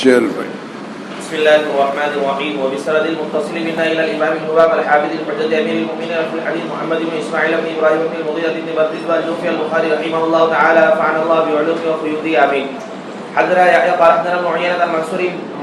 چل بھائی. بسم الله الرحمن الرحيم. وبسند المتصل منا الى الامام الهباب الحافظ الحجة امير المؤمنين في الحديث محمد بن اسماعيل بن ابراهيم بن المغيرة بن بردزبة الجوفي البخاري رحمه الله تعالى نفعنا الله بعلومه وفيوضه امين. حدثنا يحيى قال حدثنا ابن عيينة عن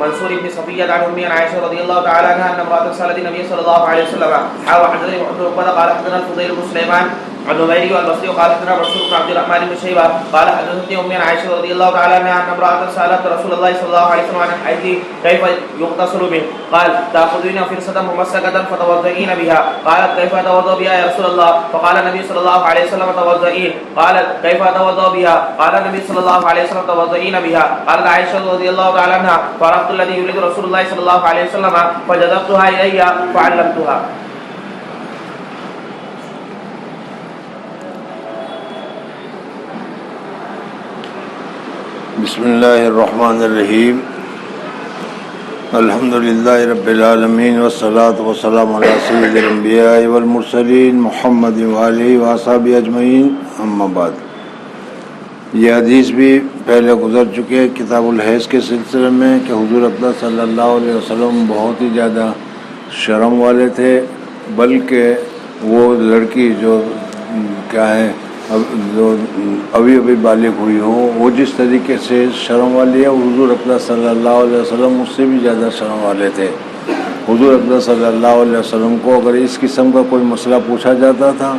منصور بن صفية عن أمي عن عائشة رضي الله تعالى عنها أن امرأة سألت النبي صلى الله عليه وسلم حدثني عبد الرحمن قال حدثنا الفضيل بن سليمان عن نميري والبصري قال حدثنا منصور بن عبد الرحمن بن شيبة قال حدثتني أمي عن عائشة رضي الله تعالى عنها أن امرأة سألت رسول الله صلى الله عليه وسلم عن الحيض كيف يغتسل به قال تأخذين فرصة ممسكة فتوضئين بها قالت كيف أتوضأ بها يا رسول الله فقال النبي صلى الله عليه وسلم توضئين قالت كيف أتوضأ بها قال النبي صلى الله عليه وسلم توضئين بها قالت عائشة رضي الله تعالى عنها فعرفت الذي يريد رسول الله صلى الله عليه وسلم فجذبتها إلي فعلمتها. بسم اللہ الرحمن الرحیم. الحمدللہ رب العالمین والصلاة والسلام علی سید الانبیاء والمرسلین محمد وآلہ وصحبہ اجمعین. اما بعد، یہ حدیث بھی پہلے گزر چکے کتاب الحیض کے سلسلے میں کہ حضور اقدس صلی اللہ علیہ وسلم بہت ہی زیادہ شرم والے تھے، بلکہ وہ لڑکی جو کیا ہے جو ابھی بالغ ہوئی ہو وہ جس طریقے سے شرم والی ہے، حضور اقدس صلی اللہ علیہ وسلم اس سے بھی زیادہ شرم والے تھے. حضور اقدس صلی اللہ علیہ وسلم کو اگر اس قسم کا کوئی مسئلہ پوچھا جاتا تھا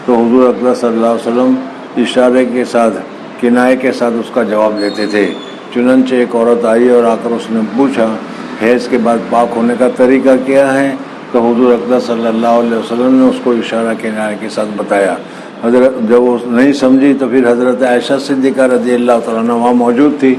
تو حضور اقدس صلی اللہ علیہ وسلم اشارے کے ساتھ، کنایے کے ساتھ اس کا جواب دیتے تھے. چنانچہ ایک عورت آئی اور آ کر اس نے پوچھا حیض کے بعد پاک ہونے کا طریقہ کیا ہے، تو حضور اقدس صلی اللہ علیہ وسلم نے اس کو اشارہ کنایے کے ساتھ بتایا. حضرت جب وہ نہیں سمجھی تو پھر حضرت عائشہ صدیقہ رضی اللہ تعالیٰ عنہ وہاں موجود تھی.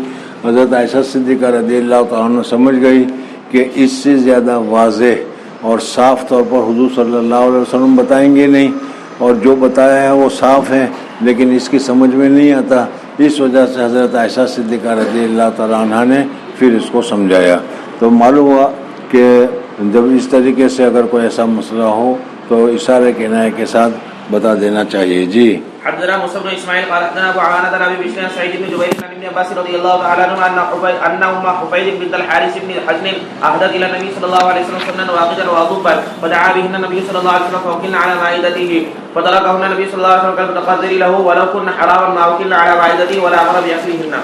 حضرت عائشہ صدیقہ رضی اللہ تعالیٰ عنہ سمجھ گئی کہ اس سے زیادہ واضح اور صاف طور پر حضور صلی اللہ علیہ وسلم بتائیں گے نہیں، اور جو بتایا ہے وہ صاف ہے لیکن اس کی سمجھ میں نہیں آتا. اس وجہ سے حضرت عائشہ صدیقہ رضی اللہ تعالیٰ عنہ نے پھر اس کو سمجھایا. تو معلوم ہوا کہ جب اس طریقے سے اگر کوئی ایسا مسئلہ ہو تو اشارے کنایے کے ساتھ بتا دینا چاہیے. جی. حدثنا موسى بن اسماعيل قال حدثنا ابو عوانة عن ابي بشر سعيد بن جبير عن ابن عباس رضي الله تعالى عنهما ان ام حفيظ بنت الحارث بن حزن اهدت الى النبي صلى الله عليه وسلم سمنا واقدا وضبا فدعا بهن النبي صلى الله عليه وسلم فوكلن على مائدته فتركهن النبي صلى الله عليه وسلم قال تقدري له ولو كن حراما ما وكلن على مائدته ولا امر باكلهن.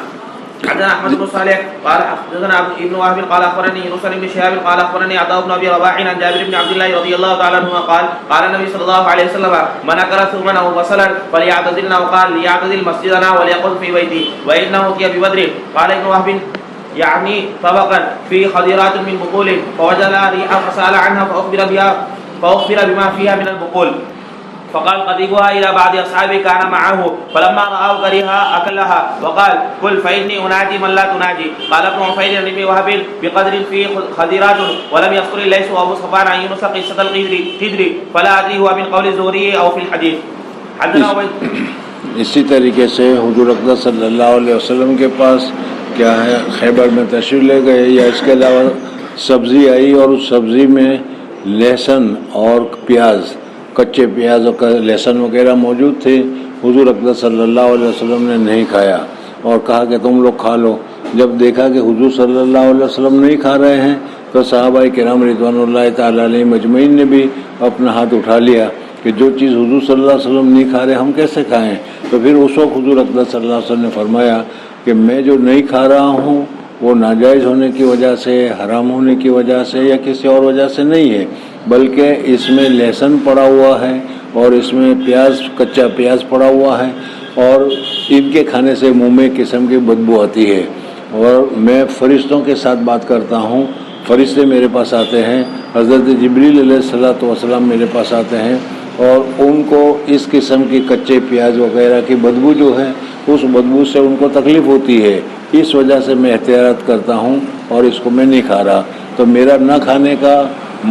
حدثنا احمد بن صالح قال حدثنا ابن وهب قال اخبرني يونس بن شهاب قال اخبرني عطاء بن ابي رباح عن جابر بن عبد الله رضي الله تعالى عنهما قال النبي صلى الله عليه وسلم من اكل ثوما او بصلا فليعتزلنا وقال ليعتزل مسجدنا وليقعد في بيته وانه اتي ببدر. قال ابن وهب يعني طبقا في خضيرات من بقول فوجد ريحا فسال عنها فاخبر بما فيها من البقول فقال قربوها الى بعض اصحابه كان معه فلما راوا كرهها اكلها وقال قل فاني اناجي من لا تناجي. قال ابن عفير بن وهب بقدر فيه خضيرات ولم يذكر الليث وابو صفوان عن يونس قصه القدر فلا ادري هو من قول الزهري او في الحديث. اسی طریقے سے حضور اقدس صلی اللہ علیہ وسلم کے پاس کیا ہے خیبر میں تشریف لے گئے، یا اس کے علاوہ سبزی آئی اور اس سبزی میں لہسن اور پیاز، کچے پیاز اور لہسن وغیرہ موجود تھے. حضور اقدس صلی اللہ علیہ وسلم نے نہیں کھایا اور کہا کہ تم لوگ کھا لو. جب دیکھا کہ حضور صلی اللہ علیہ وسلم نہیں کھا رہے ہیں تو صحابہ کرام رضوان اللہ تعالیٰ علیہ مجمعین نے بھی اپنا ہاتھ اٹھا لیا کہ جو چیز حضور صلی اللہ علیہ وسلم نہیں کھا رہے ہم کیسے کھائیں. تو پھر اس وقت حضور اقدس صلی اللہ علیہ وسلم نے فرمایا کہ میں جو نہیں کھا رہا ہوں وہ ناجائز ہونے کی وجہ سے، حرام ہونے کی وجہ سے یا کسی اور وجہ سے نہیں ہے، بلکہ اس میں لہسن پڑا ہوا ہے اور اس میں پیاز، کچا پیاز پڑا ہوا ہے، اور ان کے کھانے سے منہ میں قسم کی بدبو آتی ہے. اور میں فرشتوں کے ساتھ بات کرتا ہوں، فرشتے میرے پاس آتے ہیں، حضرت جبریل علیہ الصلوۃ والسلام میرے پاس آتے ہیں اور ان کو اس قسم کی کچے پیاز وغیرہ کی بدبو جو ہے اس بدبو سے ان کو تکلیف ہوتی ہے. اس وجہ سے میں احتیاط کرتا ہوں اور اس کو میں نہیں کھا رہا. تو میرا نہ کھانے کا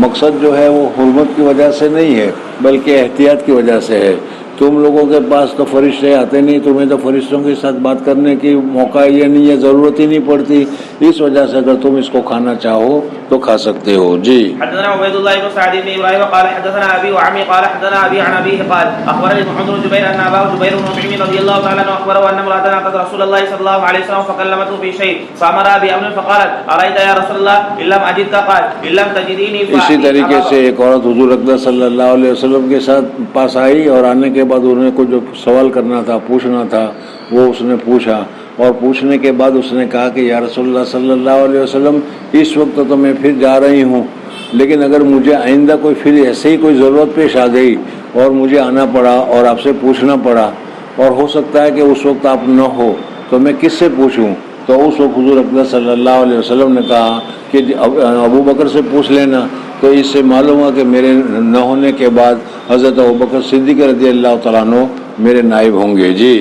مقصد جو ہے وہ حرمت کی وجہ سے نہیں ہے بلکہ احتیاط کی وجہ سے ہے. تم لوگوں کے پاس تو فرشتے آتے نہیں, تمہیں تو فرشتوں کے ساتھ بات کرنے کی موقع یہ نہیں ہے, ضرورت ہی نہیں پڑتی, اس وجہ سے اگر تم اس کو کھانا چاہو تو کھا سکتے ہو. جی. حدثنا عبید اللہ بن سعد بن ابراہیم قال حدثنا ابی وعمی قال حدثنا ابی عن ابیہ قال اخبرني محمد بن جبیر ان اباه جبیر بن مطعم رضی اللہ تعالی عنہ اخبره ان امرأة اتت رسول الله صلی اللہ علیہ وسلم فكلمته في شيء فامرها بامر فقالت ارأيت يا رسول الله ان لم اجدك قال ان لم تجدني. اسی طریقے سے ایک عورت حضور اقدس صلی اللہ علیہ وسلم کے ساتھ پاس آئی اور آنے کے بعد انہیں کو جو سوال کرنا تھا, پوچھنا تھا, وہ اس نے پوچھا, اور پوچھنے کے بعد اس نے کہا کہ یا رسول اللہ صلی اللہ علیہ وسلم اس وقت تو میں پھر جا رہی ہوں, لیکن اگر مجھے آئندہ کوئی پھر ایسے ہی کوئی ضرورت پیش آ گئی اور مجھے آنا پڑا اور آپ سے پوچھنا پڑا, اور ہو سکتا ہے کہ اس وقت آپ نہ ہو, تو میں کس سے پوچھوں؟ تو اس وقت حضور اقدس صلی اللہ علیہ وسلم نے کہا کہ ابو بکر سے پوچھ لینا. تو اس سے معلوم ہوا کہ میرے نہ ہونے کے بعد حضرت ابو بکر صدیق رضی اللہ تعالیٰ عنہ میرے نائب ہوں گے. جی.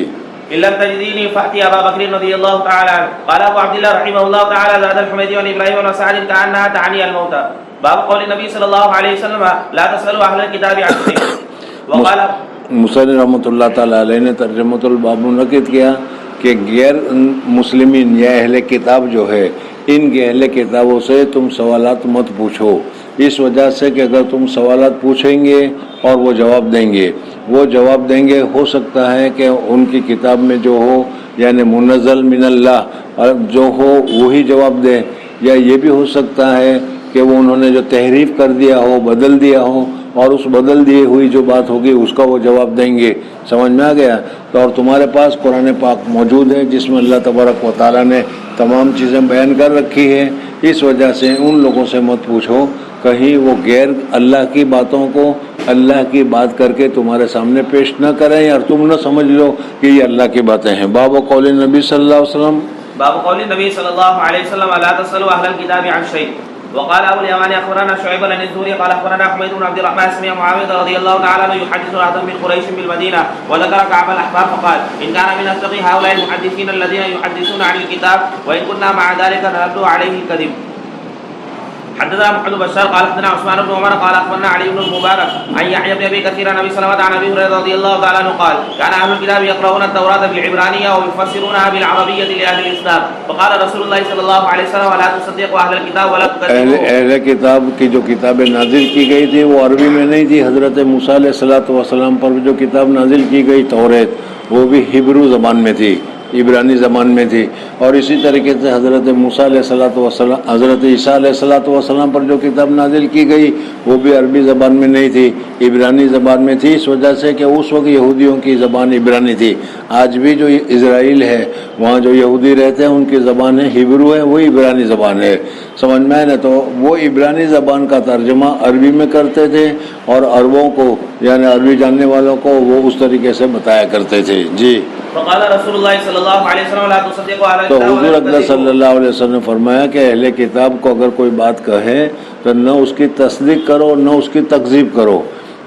إن لم تجديني فأتي أبا بكر رضي الله تعالى عنه. قال أبو عبد الله رحمه الله تعالى زاد الحميدي عن إبراهيم بن سعد كأنها تعني الموت. باب قول النبي صلى الله عليه وسلم لا تسألوا أهل الكتاب عن شيء. وقال مصنف رحمۃ اللہ تعالیٰ علیہ نے ترجمۃ الباب منعقد کیا کہ غیر مسلمین یا اہل کتاب جو ہے, ان کے اہل کتابوں سے تم سوالات مت پوچھو, اس وجہ سے کہ اگر تم سوالات پوچھیں گے اور وہ جواب دیں گے, ہو سکتا ہے کہ ان کی کتاب میں جو ہو یعنی منزل من اللہ جو ہو وہی جواب دیں, یا یہ بھی ہو سکتا ہے کہ وہ انہوں نے جو تحریف کر دیا ہو, بدل دیا ہو, اور اس بدل دیے ہوئی جو بات ہوگی اس کا وہ جواب دیں گے. سمجھ میں آ گیا؟ تو اور تمہارے پاس قرآن پاک موجود ہے جس میں اللہ تبارک و تعالیٰ نے تمام چیزیں بیان کر رکھی ہے, اس وجہ سے ان لوگوں سے مت پوچھو کہیں وہ غیر اللہ کی باتوں کو اللہ کی بات کر کے تمہارے سامنے پیش نہ کریں اور تم نہ سمجھ لو کہ یہ اللہ کی باتیں ہیں. باب قول نبی صلی اللہ علیہ وسلم, باب قول النبي صلى الله عليه وسلم لا تسألوا أهل الكتاب عن شيء. وقال أبو اليمان أخبرنا شعيب بن الزهري قال أخبرنا حميد بن عبد الرحمن سمع معاوية رضي الله تعالى عنه يحدث رهطا من قريش بالمدينة وذكر كعب الأحبار فقال إن كان من أصدق هؤلاء المحدثين الذين يحدثون عن الكتاب وإن كنا مع ذلك نرد عليه الكذب. حدثنا محمد بن بشار قال حدثنا عثمان بن عمر قال اخبرنا علي بن المبارك عن يحيى بن ابي كثير عن ابي سلمة عن ابي هريرة رضي الله تعالى عنه قال كان اهل الكتاب يقرؤون التوراة بالعبرانية ويفسرونها بالعربية لاهل الاسلام فقال رسول الله صلى الله عليه وسلم لا تصدقوا اهل الكتاب ولا تكذبوا. اہل کتاب کی جو کتابیں نازل کی گئی تھی وہ عربی میں نہیں تھی. حضرت موسیٰ علیہ الصلوۃ والسلام پر جو کتاب نازل کی گئی توریت وہ بھی ہیبرو زبان میں تھی, عبرانی زبان میں تھی. اور اسی طریقے سے حضرت موسیٰ علیہ الصلوۃ والسلام حضرت عیسیٰ علیہ الصلوۃ والسلام پر جو کتاب نازل کی گئی وہ بھی عربی زبان میں نہیں تھی, عبرانی زبان میں تھی, اس وجہ سے کہ اس وقت یہودیوں کی زبان عبرانی تھی. آج بھی جو اسرائیل ہے وہاں جو یہودی رہتے ہیں ان کی زبان ہیبرو ہے, وہ عبرانی زبان ہے. سمجھ میں آئے نا؟ تو وہ عبرانی زبان کا ترجمہ عربی میں کرتے تھے اور عربوں کو یعنی عربی جاننے والوں کو وہ اس طریقے سے بتایا کرتے تھے. جی. فقال رسول اللہ صلی اللہ علیہ وسلم لا تصدقوا اهل الكتاب. تو حضور اقدس صلی اللہ علیہ وسلم نے فرمایا کہ اہل کتاب کو اگر کوئی بات کہے تو نہ اس کی تصدیق کرو نہ اس کی تکذیب کرو.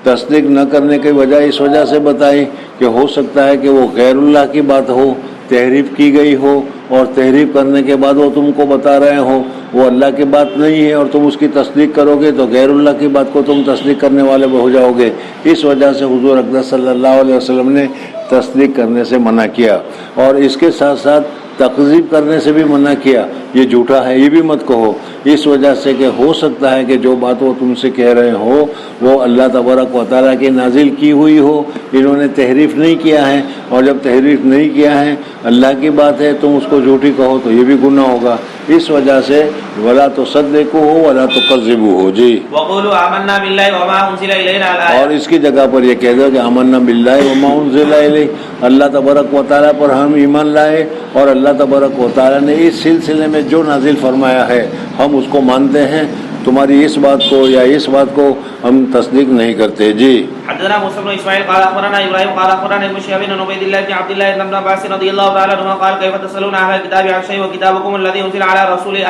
تصدیق نہ کرنے کی وجہ اس وجہ سے بتائی کہ ہو سکتا ہے کہ وہ غیر اللہ کی بات ہو, تحریف کی گئی ہو, اور تحریف کرنے کے بعد وہ تم کو بتا رہے ہو وہ اللہ کی بات نہیں ہے اور تم اس کی تصدیق کرو گے تو غیر اللہ کی بات کو تم تصدیق کرنے والے ہو جاؤ گے. اس وجہ سے حضور اقدس صلی اللہ علیہ وسلم نے تصدیق کرنے سے منع کیا, اور اس کے ساتھ ساتھ تکذیب کرنے سے بھی منع کیا. یہ جھوٹا ہے یہ بھی مت کہو, اس وجہ سے کہ ہو سکتا ہے کہ جو بات وہ تم سے کہہ رہے ہو وہ اللہ تبارک و تعالیٰ کی نازل کی ہوئی ہو, انہوں نے تحریف نہیں کیا ہے, اور جب تحریف نہیں کیا ہے اللہ کی بات ہے تم اس کو جھوٹی کہو تو یہ بھی گناہ ہوگا. اس وجہ سے ولا تصدقوا ولا تکذبوا. جی. وقولوا آمنا بالله وما انزل الینا, اور اس کی جگہ پر یہ کہہ دو کہ آمنا باللہ وما انزل الی, اللہ تبارک و تعالیٰ پر ہم ایمان لائے اور اللہ تبارک و تعالیٰ نے اس سلسلے میں جو نازل فرمایا ہے ہم اس کو مانتے ہیں, تمہاری اس بات کو یا اس بات کو ہم تصدیق نہیں کرتے. جی. حدثنا موسى بن اسماعيل قال اخبرنا ابراهيم قال اخبرنا ابن شهاب بن عبيد الله بن عبد الله بن عباس رضي الله تعالى عنهما قال كيف تسالون اهل الكتاب عن شيء وكتابكم الذي انزل على رسوله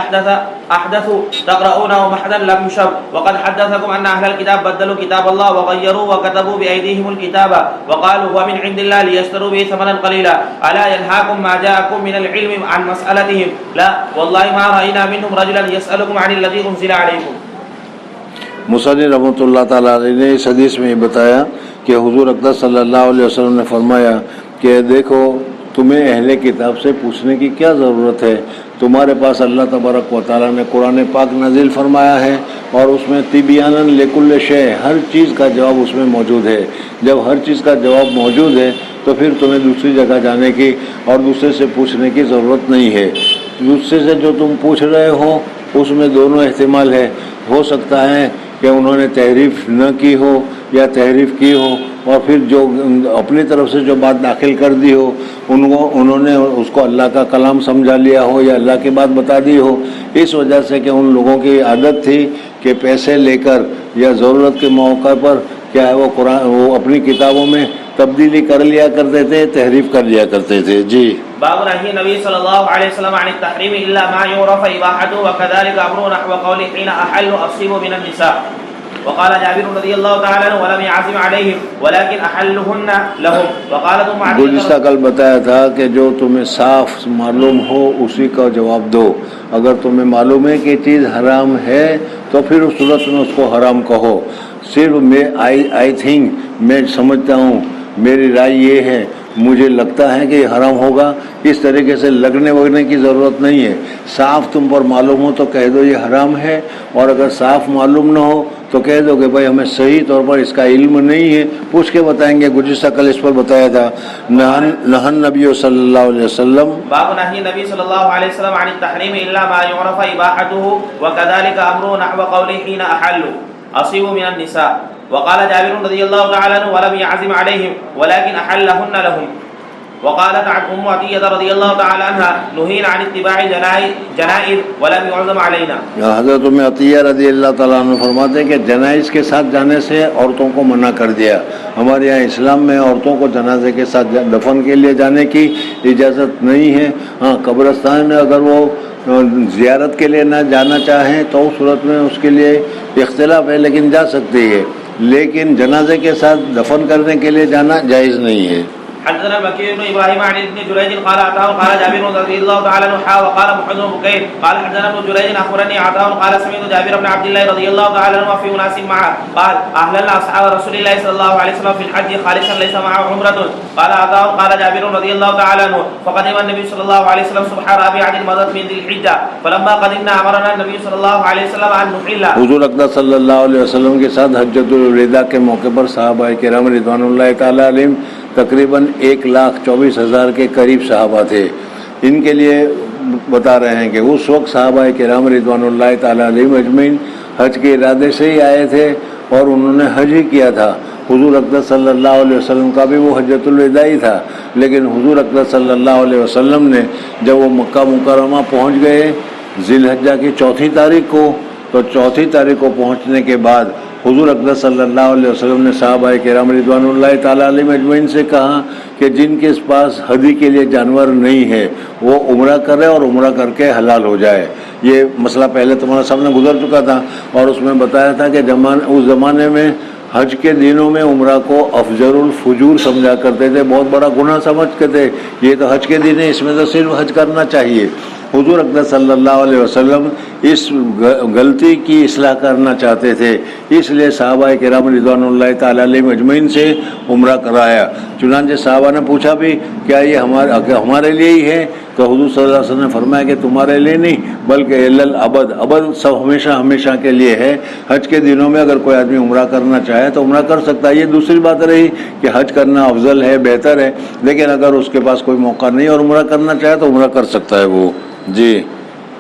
احدث تقرؤونه محدا لم يشب وقد حدثكم ان اهل الكتاب بدلوا كتاب الله وغيروا وكتبوا بايديهم الكتاب وقالوا هو من عند الله ليشتروا به ثمنا قليلا الا ينهاكم ما جاءكم من العلم عن مسالتهم لا والله ما راينا منهم رجلا يسالكم عن الذي انزل عليكم. مصنف رحمۃ اللہ تعالیٰ علیہ نے اس حدیث میں یہ بتایا کہ حضور اقدس صلی اللہ علیہ وسلم نے فرمایا کہ دیکھو تمہیں اہل کتاب سے پوچھنے کی کیا ضرورت ہے، تمہارے پاس اللہ تبارک و تعالیٰ نے قرآن پاک نازل فرمایا ہے اور اس میں طبیاناً لکل شے، ہر چیز کا جواب اس میں موجود ہے۔ جب ہر چیز کا جواب موجود ہے تو پھر تمہیں دوسری جگہ جانے کی اور دوسرے سے پوچھنے کی ضرورت نہیں ہے۔ دوسرے سے جو تم پوچھ رہے ہو اس میں دونوں احتمال ہے، ہو سکتا ہے کہ انہوں نے تحریف نہ کی ہو یا تحریف کی ہو، اور پھر جو اپنی طرف سے جو بات داخل کر دی ہو انہوں نے اس کو اللہ کا کلام سمجھا لیا ہو یا اللہ کی بات بتا دی ہو، اس وجہ سے کہ ان لوگوں کی عادت تھی کہ پیسے لے کر یا ضرورت کے موقع پر کیا ہے وہ اپنی کتابوں میں تبدیلی کر لیا کرتے تھے، تحریف کر لیا کرتے تھے۔ جی باب نهي النبي صلى الله عليه وسلم عن التحريم الا ما يعرف اباحته وكذلك امر نحو قوله حين احل اصيب من النساء وقال جابر رضي الله تعالى عنه ولم يعزم عليهم ولكن احلهن لهم وقال ثم گزشتہ کل بتایا تھا کہ جو تمہیں صاف معلوم ہو اسی کا جواب دو، اگر تمہیں معلوم ہے کہ چیز حرام ہے تو پھر اس صورت میں اس کو حرام کہو۔ صرف آئی تھنک میں سمجھتا ہوں، میری رائے یہ ہے، مجھے لگتا ہے کہ یہ حرام ہوگا، اس طریقے سے لگنے وگنے کی ضرورت نہیں ہے۔ صاف تم پر معلوم ہو تو کہہ دو یہ حرام ہے، اور اگر صاف معلوم نہ ہو تو کہہ دو کہ بھائی ہمیں صحیح طور پر اس کا علم نہیں ہے، پوچھ کے بتائیں گے۔ گزشتہ کل اس پر بتایا تھا نہن نبی صلی اللہ علیہ وسلم باب نهي النبي صلى الله عليه وسلم عن التحريم الا ما يعرف اباحته وكذلك امر نحو قوله حين احلوا اصيب من النساء وقال جابر رضي الله تعالى عنه ولم يعزم عليهم ولكن احلهن لهم وقالت ام عطيه رضي الله تعالى عنها نهينا عن اتباع جنائز ولم يعزم علينا۔ حضرت ام عطیہ رضی اللہ تعالیٰ عنہ فرماتے ہیں کہ جنائز کے ساتھ جانے سے عورتوں کو منع کر دیا۔ ہمارے یہاں اسلام میں عورتوں کو جنازے کے ساتھ دفن کے لیے جانے کی اجازت نہیں ہے۔ ہاں قبرستان میں اگر وہ زیارت کے لیے نہ جانا چاہیں تو اس صورت میں اس کے لیے اختلاف ہے، لیکن جا سکتی ہے، لیکن جنازے کے ساتھ دفن کرنے کے لیے جانا جائز نہیں ہے۔ حدثنا بكير بن ابراهيم عن ابن جريج قال عطاء قال جابر رضي الله تعالى عنه وقال محمد بن بكير قال حدثنا ابن جريج اخبرني عطاء قال سمعت جابر بن عبد الله رضي الله تعالى عنه في اناس معه قال اهلنا اصحاب رسول الله صلى الله عليه وسلم في الحج خالصا ليس معه عمره قال عطاء قال جابر رضي الله تعالى عنه فقدم النبي صلى الله عليه وسلم صبح رابعه المضت من ذي الحجه فلما قدمنا امرنا النبي صلى الله عليه وسلم ان نحل۔ حضور اقدس صلی اللہ علیہ وسلم کے ساتھ حجۃ الوداع کے موقع پر صحابہ کرام رضوان اللہ تعالی علیہم تقریباً 1,24,000 کے قریب صحابہ تھے۔ ان کے لیے بتا رہے ہیں کہ اس وقت صحابہ کرام رضوان اللہ تعالیٰ علیہم اجمعین حج کے ارادے سے ہی آئے تھے اور انہوں نے حج ہی کیا تھا۔ حضور اقدس صلی اللہ علیہ وسلم کا بھی وہ حجۃ الوداع ہی تھا، لیکن حضور اقدس صلی اللہ علیہ وسلم نے جب وہ مکہ مکرمہ پہنچ گئے ذی الحجہ کی 4 تاریخ کو، تو 4 تاریخ کو پہنچنے کے بعد حضور اقدس صلی اللہ علیہ وسلم نے صحابہ کرام رضوان اللہ تعالیٰ علیہ مجمعین سے کہا کہ جن کے پاس ہدی کے لیے جانور نہیں ہے وہ عمرہ کرے اور عمرہ کر کے حلال ہو جائے۔ یہ مسئلہ پہلے تمہارے سامنے گزر چکا تھا، اور اس میں بتایا تھا کہ اس زمانے میں حج کے دنوں میں عمرہ کو افضل الفجور سمجھا کرتے تھے، بہت بڑا گناہ سمجھتے تھے، یہ تو حج کے دن ہے، اس میں تو صرف حج کرنا چاہیے۔ حضور اقدس صلی اللہ علیہ وسلم اس غلطی کی اصلاح کرنا چاہتے تھے، اس لیے صحابہ کرام رضوان اللہ تعالیٰ علیہ مجمعین سے عمرہ کرایا۔ چنانچہ صحابہ نے پوچھا بھی کیا یہ ہمارے لیے ہی ہے؟ تو حضور صلی اللہ علیہ وسلم نے فرمایا کہ تمہارے لیے نہیں بلکہ الابد، ابد سب ہمیشہ ہمیشہ کے لیے ہے۔ حج کے دنوں میں اگر کوئی آدمی عمرہ کرنا چاہے تو عمرہ کر سکتا ہے۔ یہ دوسری بات رہی کہ حج کرنا افضل ہے، بہتر ہے، لیکن اگر اس کے پاس کوئی موقع نہیں اور عمرہ کرنا چاہے تو عمرہ کر سکتا ہے وہ۔ جی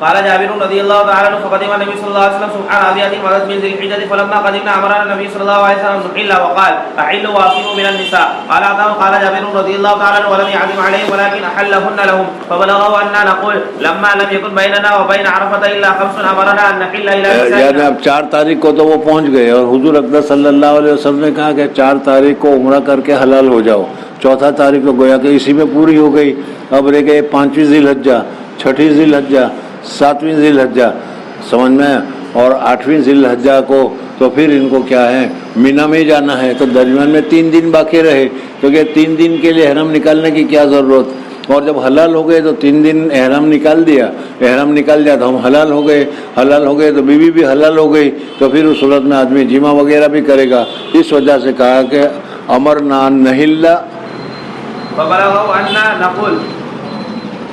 قال جابر رضي الله تعالى عنه فقدم النبي صلى الله عليه وسلم سبحان رابعه المضت من ذي الحجه فلما قدمنا امرنا النبي صلى الله عليه وسلم نحل وقال احلوا واصيموا من النساء قال عطاء قال جابر رضي الله تعالى عنه ولم يعزم عليهم ولكن احلهن لهم فبلغوا اننا نقول لما لم يكن بيننا وبين عرفه الا 5 امرنا ان نحل الى النساء۔ یعنی اب 4 تاریخ کو تو وہ پہنچ گئے اور حضور اقدس صلی اللہ علیہ وسلم نے کہا کہ 4 تاریخ کو عمرہ کر کے حلال ہو جاؤ۔ 4 تاریخ کو گویا کہ اسی میں پوری ہو گئی۔ اب رہ گئے 5ویں ذی الحجہ، 6 ذی الحجہ، 7ویں ذی الحجہ، سمجھ میں، اور 8ویں ذی الحجہ کو تو پھر ان کو کیا ہے مینا میں جانا ہے، تو درمیان میں 3 دن باقی رہے، کیونکہ 3 دن کے لیے حرم نکالنے کی کیا ضرورت، اور جب حلال ہو گئے تو 3 دن احرام نکال دیا تو ہم حلال ہو گئے تو بیوی بھی حلال ہو گئی، تو پھر اس صورت میں آدمی جمع وغیرہ بھی کرے گا. اس وجہ سے کہا کہ امرنا نحل فبلغوا أننا نقول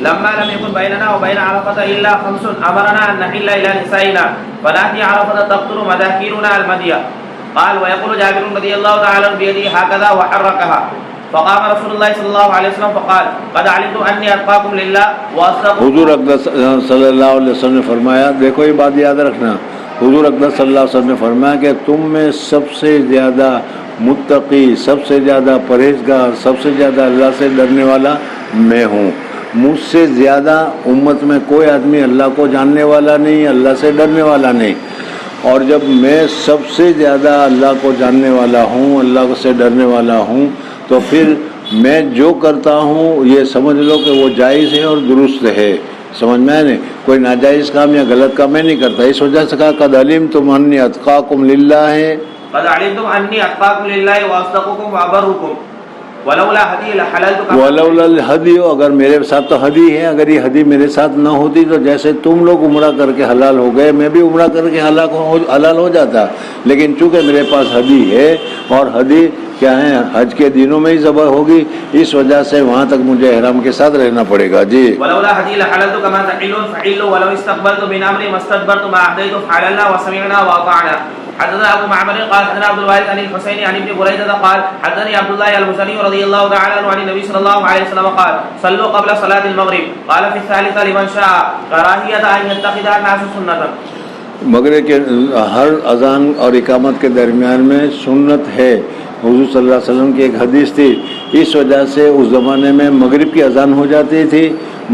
لما لم يكن بيننا وبين عرفة إلا 5 أمرنا أن نحل إلى نسائنا فنأتي عرفة تقطر مذاكيرنا المدية. قال ويقول جابر رضي الله تعالى عنه بيده هكذا وحركها. فقام رسول الله صلى الله عليه وسلم فقال قد علمت أني أتقاكم لله وأصدقكم. حضور اقدس صلی اللہ علیہ وسلم نے فرمایا، دیکھو یہ بات یاد رکھنا، حضور اقدس صلی اللہ علیہ وسلم نے فرمایا کہ تم میں سب سے زیادہ متقی، سب سے زیادہ پرہیزگار، سب سے زیادہ اللہ سے ڈرنے والا میں ہوں. مجھ سے زیادہ امت میں کوئی آدمی اللہ کو جاننے والا نہیں، اللہ سے ڈرنے والا نہیں. اور جب میں سب سے زیادہ اللہ کو جاننے والا ہوں، اللہ سے ڈرنے والا ہوں، تو پھر میں جو کرتا ہوں یہ سمجھ لو کہ وہ جائز ہے اور درست ہے. سمجھ میں نہیں، کوئی ناجائز کام یا غلط کام میں نہیں کرتا. اس وجہ سے کہا قد علمتم انی اتقاکم للہ ہے، قد علمتم انی اتقاکم للہ واصدقکم وابرکم ولولا ہدی لحللت. ولولا الہدی، اگر میرے ساتھ تو ہدی ہے، اگر یہ ہدی میرے ساتھ نہ ہوتی تو جیسے تم لوگ عمرہ کر کے حلال ہو گئے میں بھی عمرہ کر کے حلال ہو جاتا. لیکن چونکہ میرے پاس ہدی ہے اور ہدی کیا ہے حج کے دنوں میں ہی ذبح ہوگی، اس وجہ سے وہاں تک مجھے احرام کے ساتھ رہنا پڑے گا. جی ولولا هدي لحللت كما تحلون فحلوا ولو استقبلت من امري ما استدبرت ما اهديت فحللنا وسمعنا واطعنا. حدثنا ابو معمر قال حدثنا عبد الوارث عن الحسين عن ابن بريدة قال حدثني عبد الله المزني رضي الله تعالى عنه عن النبي صلى الله عليه وسلم قال صلوا قبل صلاة المغرب. قال في الثالثة لمن شاء كراهية ان يتخذ الناس سنة. مغرب کے ہر اذان اور اقامت کے درمیان میں سنت ہے. حضور صلی اللہ علیہ وسلم کی ایک حدیث تھی، اس وجہ سے اس زمانے میں مغرب کی اذان ہو جاتی تھی.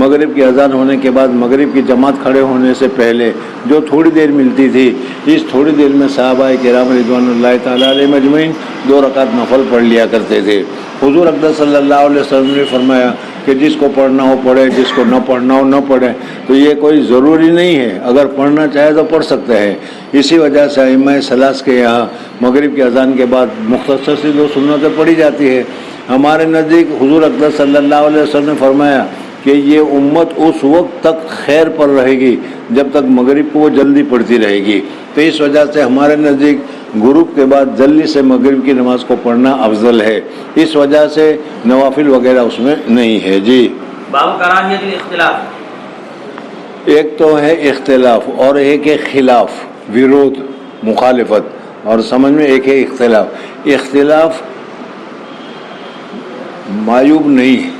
مغرب کی اذان ہونے کے بعد مغرب کی جماعت کھڑے ہونے سے پہلے جو تھوڑی دیر ملتی تھی، اس تھوڑی دیر میں صحابہ کرام رضوان اللہ تعالیٰ علیہ مجمعین 2 رکعت نفل پڑھ لیا کرتے تھے. حضور اقدس صلی اللہ علیہ وسلم نے فرمایا کہ جس کو پڑھنا ہو پڑھے، جس کو نہ پڑھنا ہو نہ پڑھے. تو یہ کوئی ضروری نہیں ہے، اگر پڑھنا چاہے تو پڑھ سکتے ہیں. اسی وجہ سے ائمہ ثلاث کے یہاں مغرب کی اذان کے بعد مختصر سی 2 سنتیں پڑھی جاتی ہے. ہمارے نزدیک حضور اقدس صلی اللہ علیہ وسلم نے فرمایا کہ یہ امت اس وقت تک خیر پر رہے گی جب تک مغرب کو وہ جلدی پڑھتی رہے گی. تو اس وجہ سے ہمارے نزدیک غروب کے بعد جلدی سے مغرب کی نماز کو پڑھنا افضل ہے. اس وجہ سے نوافل وغیرہ اس میں نہیں ہے. جی باب کراہیت الاختلاف. ایک تو ہے اختلاف اور ایک ہے خلاف، ویرودھ، مخالفت. اور سمجھ میں ایک ہے اختلاف. اختلاف معیوب نہیں،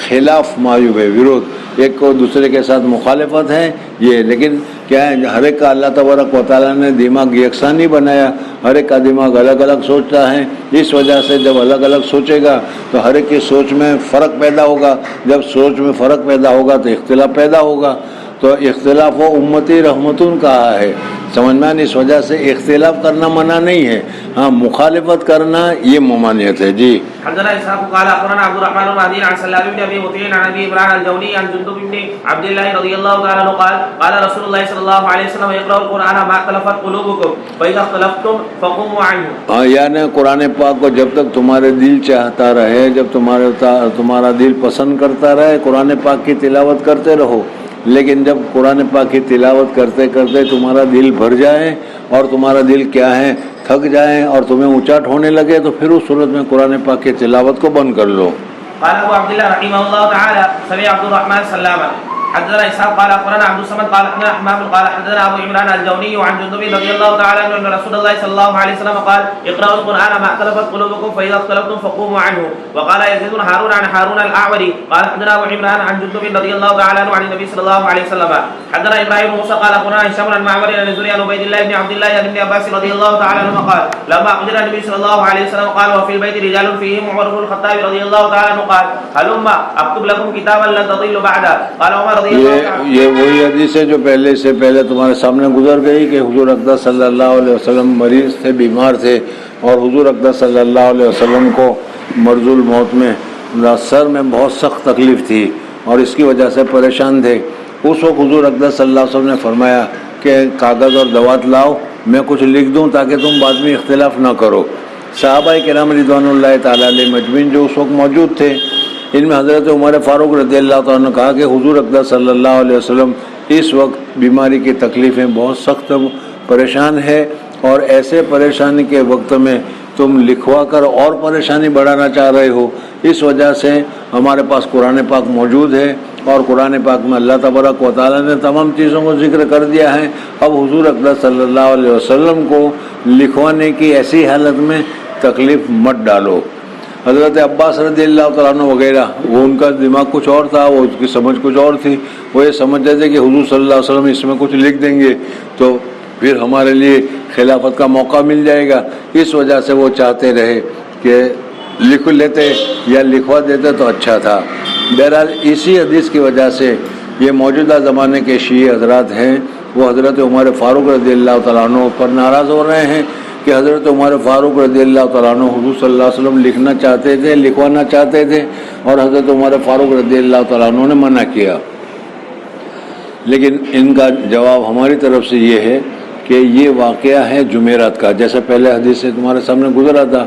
خلاف معیوب ہے، ویرودھ. ایک کو دوسرے کے ساتھ مخالفت ہے یہ. لیکن کیا ہے، ہر ایک کا اللہ تبارک و تعالیٰ نے دماغ یکساں نہیں بنایا، ہر ایک کا دماغ الگ الگ سوچتا ہے. اس وجہ سے جب الگ الگ سوچے گا تو ہر ایک کی سوچ میں فرق پیدا ہوگا. جب سوچ میں فرق پیدا ہوگا تو اختلاف پیدا ہوگا. تو اختلاف و امتی رحمتن کہا ہے. سمجھ میں نہیں، اس وجہ سے اختلاف کرنا منع نہیں ہے، ہاں مخالفت کرنا یہ ممانعت ہے. جی حدثنا اسحاق قال اخبرنا عبد الرحمن المهدي عن سلام بن ابي مطيع عن ابي عمران الجوني عن جندب بن عبد الله رضي الله تعالى عنه قال قال رسول الله صلى الله عليه وسلم اقرأوا القرآن ما اختلفت قلوبكم فإذا اختلفتم فقوموا عنه. یعنی قرآن پاک کو جب تک تمہارے دل چاہتا رہے، جب تمہارا دل پسند کرتا رہے، قرآن پاک کی تلاوت کرتے رہو. لیکن جب قرآن پاک کی تلاوت کرتے کرتے تمہارا دل بھر جائے اور تمہارا دل کیا ہے تھک جائے اور تمہیں اونچاٹ ہونے لگے تو پھر اس صورت میں قرآن پاک کی تلاوت کو بند کر لو. قال ابو عبد الله رحمه الله تعالى سمع عبد الرحمن سلاما حدثنا اسحاق قال اخبرنا عبد الصمد قال حدثنا حمام قال حدثنا ابو عمران الجوني عن جندب رضي الله تعالى عنه ان رسول الله صلى الله عليه وسلم قال اقرأوا القرآن ما اختلفت قلوبكم فإذا اختلفتم فقوموا عنه. وقال يزيد بن هارون عن هارون الأعوري قال حدثنا ابو عمران عن جندب رضي الله تعالى عنه عن النبي صلى الله عليه وسلم. حدثنا ابراهيم بن موسى قال اخبرنا هشام عن معمر عن الزهري عن عبيد الله بن عبد الله بن عباس رضي الله تعالى عنهما قال لما قدر النبي صلى الله عليه وسلم قال وفي البيت رجال فيهم عمر بن الخطاب رضي الله تعالى عنه قال هلما اكتب لكم كتابا لن تضلوا بعده. قال عمر رضي الله عنه یہ وہی حدیث ہے جو پہلے سے پہلے تمہارے سامنے گزر گئی کہ حضور اقدس صلی اللہ علیہ وسلم مریض تھے، بیمار تھے، اور حضور اقدس صلی اللہ علیہ وسلم کو مرض الموت میں سر میں بہت سخت تکلیف تھی اور اس کی وجہ سے پریشان تھے. اس وقت حضور اقدس صلی اللہ علیہ وسلم نے فرمایا کہ کاغذ اور دوات لاؤ، میں کچھ لکھ دوں تاکہ تم بعد میں اختلاف نہ کرو. صحابہ کرام رضوان اللہ تعالیٰ علیہ مجمعین جو اس وقت موجود تھے ان میں حضرت عمر فاروق رضی اللہ تعالیٰ نے کہا کہ حضور اقدس صلی اللہ علیہ وسلم اس وقت بیماری کی تکلیفیں بہت سخت پریشان ہے، اور ایسے پریشانی کے وقت میں تم لکھوا کر اور پریشانی بڑھانا چاہ رہے ہو، اس وجہ سے ہمارے پاس قرآن پاک موجود ہے، اور قرآن پاک میں اللہ تبارک و تعالیٰ نے تمام چیزوں کو ذکر کر دیا ہے۔ اب حضور اقدس صلی اللہ علیہ وسلم کو لکھوانے کی ایسی حالت میں تکلیف مت ڈالو۔ حضرت عباس رضی اللہ تعالیٰ عنہ وغیرہ، وہ ان کا دماغ کچھ اور تھا، وہ اس کی سمجھ کچھ اور تھی، وہ یہ سمجھتے تھے کہ حضور صلی اللہ علیہ وسلم اس میں کچھ لکھ دیں گے تو پھر ہمارے لیے خلافت کا موقع مل جائے گا، اس وجہ سے وہ چاہتے رہے کہ لکھ لیتے یا لکھوا دیتے تو اچھا تھا۔ بہرحال اسی حدیث کی وجہ سے یہ موجودہ زمانے کے شیعہ حضرات ہیں، وہ حضرت عمر فاروق رضی اللہ تعالیٰ عنہ پر ناراض ہو رہے ہیں کہ حضرت عمر فاروق رضی اللہ تعالیٰ عنہ حضور صلی اللہ علیہ وسلم لکھنا چاہتے تھے، لکھوانا چاہتے تھے، اور حضرت عمر فاروق رضی اللہ تعالیٰ عنہ نے منع کیا۔ لیکن ان کا جواب ہماری طرف سے یہ ہے کہ یہ واقعہ ہے جمعرات کا، جیسے پہلے حدیث سے تمہارے سامنے گزرا تھا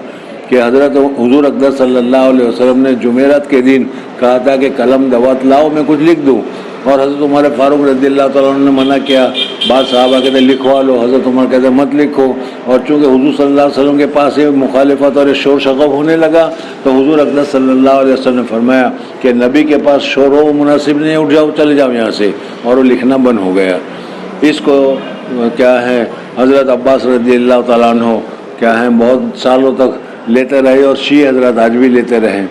کہ حضرت حضور اقدس صلی اللہ علیہ وسلم نے جمعرات کے دن کہا تھا کہ قلم دوات لاؤ میں کچھ لکھ دوں، اور حضرت عمر فاروق رضی اللہ تعالیٰ عنہ نے منع کیا۔ بعض صحابہ کہتے لکھوا لو، حضرت عمر کہتے مت لکھو، اور چونکہ حضور صلی اللہ علیہ وسلم کے پاس یہ مخالفت اور شور شغب ہونے لگا تو حضور اقدس صلی اللہ علیہ وسلم نے فرمایا کہ نبی کے پاس شور ہو مناسب نہیں، اٹھ جاؤ چلے جاؤ یہاں سے، اور وہ لکھنا بند ہو گیا۔ اس کو کیا ہے حضرت عباس رضی اللہ تعالیٰ عنہ کیا ہے بہت سالوں تک لیتے رہے، اور شیعہ حضرات آج بھی لیتے رہے۔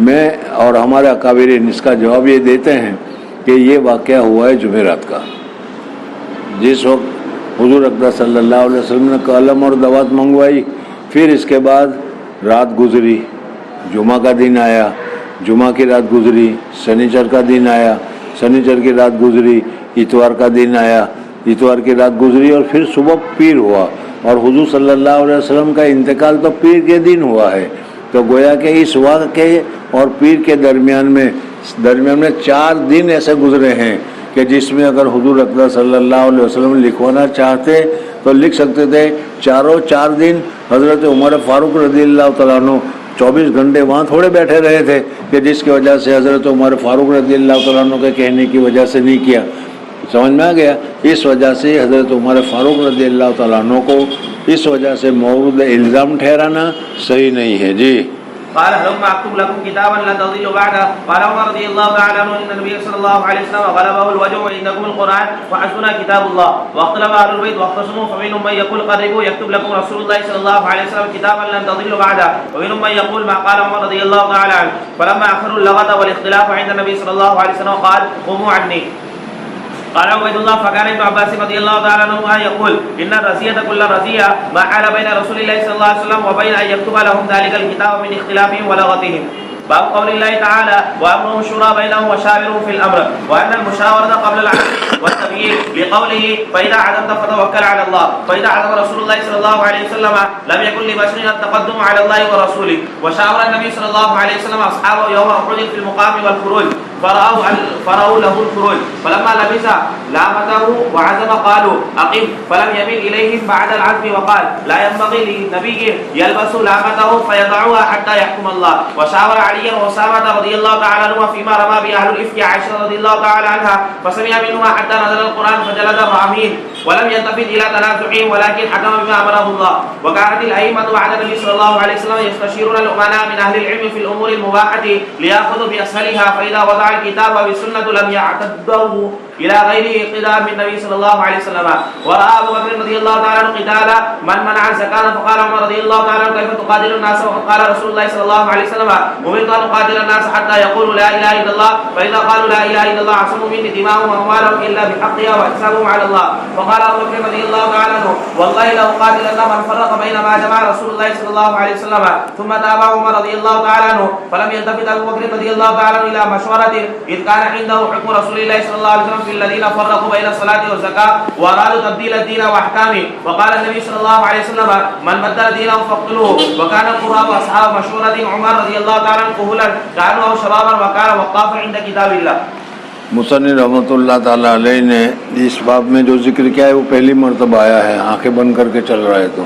میں اور ہمارے اکابرین اس کا جواب یہ دیتے ہیں کہ یہ واقعہ ہوا ہے جمعرات کا، جس وقت حضور اقدس صلی اللہ علیہ وسلم نے قلم اور دوات منگوائی، پھر اس کے بعد رات گزری، جمعہ کا دن آیا، جمعہ کی رات گزری، سنیچر کا دن آیا، سنیچر کی رات گزری، اتوار کا دن آیا، اتوار کی رات گزری، اور پھر صبح پیر ہوا، اور حضور صلی اللہ علیہ وسلم کا انتقال تو پیر کے دن ہوا ہے۔ تو گویا کہ اس واقعے اور پیر کے درمیان میں 4 دن ایسے گزرے ہیں کہ جس میں اگر حضور اقدس صلی اللہ علیہ وسلم لکھوانا چاہتے تو لکھ سکتے تھے۔ 4 دن حضرت عمر فاروق رضی اللہ تعالیٰ عنہ 24 گھنٹے وہاں تھوڑے بیٹھے رہے تھے کہ جس کی وجہ سے حضرت عمر فاروق رضی اللہ تعالیٰ عنہ کے کہنے کی وجہ سے نہیں کیا۔ سمجھ میں آ گیا؟ اس وجہ سے حضرت عمر فاروق رضی اللہ تعالیٰ عنہ کو اس وجہ سے مورد الزام ٹھہرانا صحیح نہیں ہے۔ جی قال هلم اكتب لكم كتابا لن تضلوا بعده. قال عمر رضي الله تعالى عنه ان النبي صلى الله عليه وسلم غلبه الوجع وعندكم القران وحسبنا كتاب الله. واختلف اهل البيت واختصموا فمنهم من يقول قربوا يكتب لكم رسول الله صلى الله عليه وسلم كتابا لن تضلوا بعده، ومنهم من يقول ما قال عمر رضي الله تعالى عنه. فلما اخروا اللغط والاختلاف عند النبي صلى الله عليه وسلم قال قوموا عني. قال عبيد الله فكان ابن عباس رضي الله تعالى عنهما يقول ان الرزية كل رزية ما حال بين رسول الله صلى الله عليه وسلم وبين ان يكتب لهم ذلك الكتاب من اختلافهم ولغتهم. باب قول الله تعالى وامرهم شورى بينهم وشاورهم في الامر، وان المشاورة قبل العزم والتغيير لقوله فاذا عزمت فتوكل على الله. فاذا عزم رسول الله صلى الله عليه وسلم لم يكن لبشر التقدم على الله ورسوله. وشاور النبي صلى الله عليه وسلم اصحابه يوم احد في المقام والخروج فرأوا له الخروج، فلما لبس لامته وعزم قالوا أقم، فلم يمل إليهم بعد العزم وقال لا ينبغي لنبي يلبس لامته فيضعها حتى يحكم الله. وشاور عليا وأسامة رضي الله تعالى عنهما فيما رمى به أهل الإفك عائشة رضي الله تعالى عنها، فسمع منهما حتى نزل القرآن فجلد الرامين ولم يلتفت إلى تنازعهم ولكن حكم بما أمره الله. وكانت الأئمة بعد النبي صلى الله عليه وسلم يستشيرون الأمناء من أهل العلم في الأمور المباحة ليأخذوا بأسهلها، فإذا وضع الكتاب والسنة لم يعتدوا إلى غيره اقتداء بالنبي صلى الله عليه وسلم. ورأى أبو بكر رضي الله تعالى عنه قتال من منع الزكاة، فقال عمر رضي الله تعالى عنه كيف تقاتل الناس وقد قال رسول الله صلى الله عليه وسلم أمرت أن أقاتل الناس حتى يقولوا لا إله إلا الله، فإذا قالوا لا إله إلا الله عصموا مني دماءهم وأموالهم إلا بحقها وحسابهم على الله. فقال أبو بكر رضي الله تعالى عنه والله لأقاتلن من فرق بين ما جمع رسول الله صلى الله عليه وسلم. ثم تابع عمر رضي الله تعالى عنه فلم يلتفت أبو بكر رضي الله تعالى عنه إلى مشورة إذ كان عنده حكم رسول الله صلى الله عليه وسلم في الذين فرقوا بين الصلاة والزكاة وأرادوا تبديل الدين وأحكامه. وقال النبي صلى الله عليه وسلم من بدل دينه فاقتلوه. وكان القرآن أصحاب مشورة عمر رضي الله تعالى عنه كهولا كانوا شبابا وكان وقافا عند كتاب الله. مصنف رحمۃ اللہ تعالیٰ علیہ نے اس باب میں جو ذکر کیا ہے وہ پہلی مرتبہ آیا ہے، آنکھیں بند کر کے چل رہا ہے تو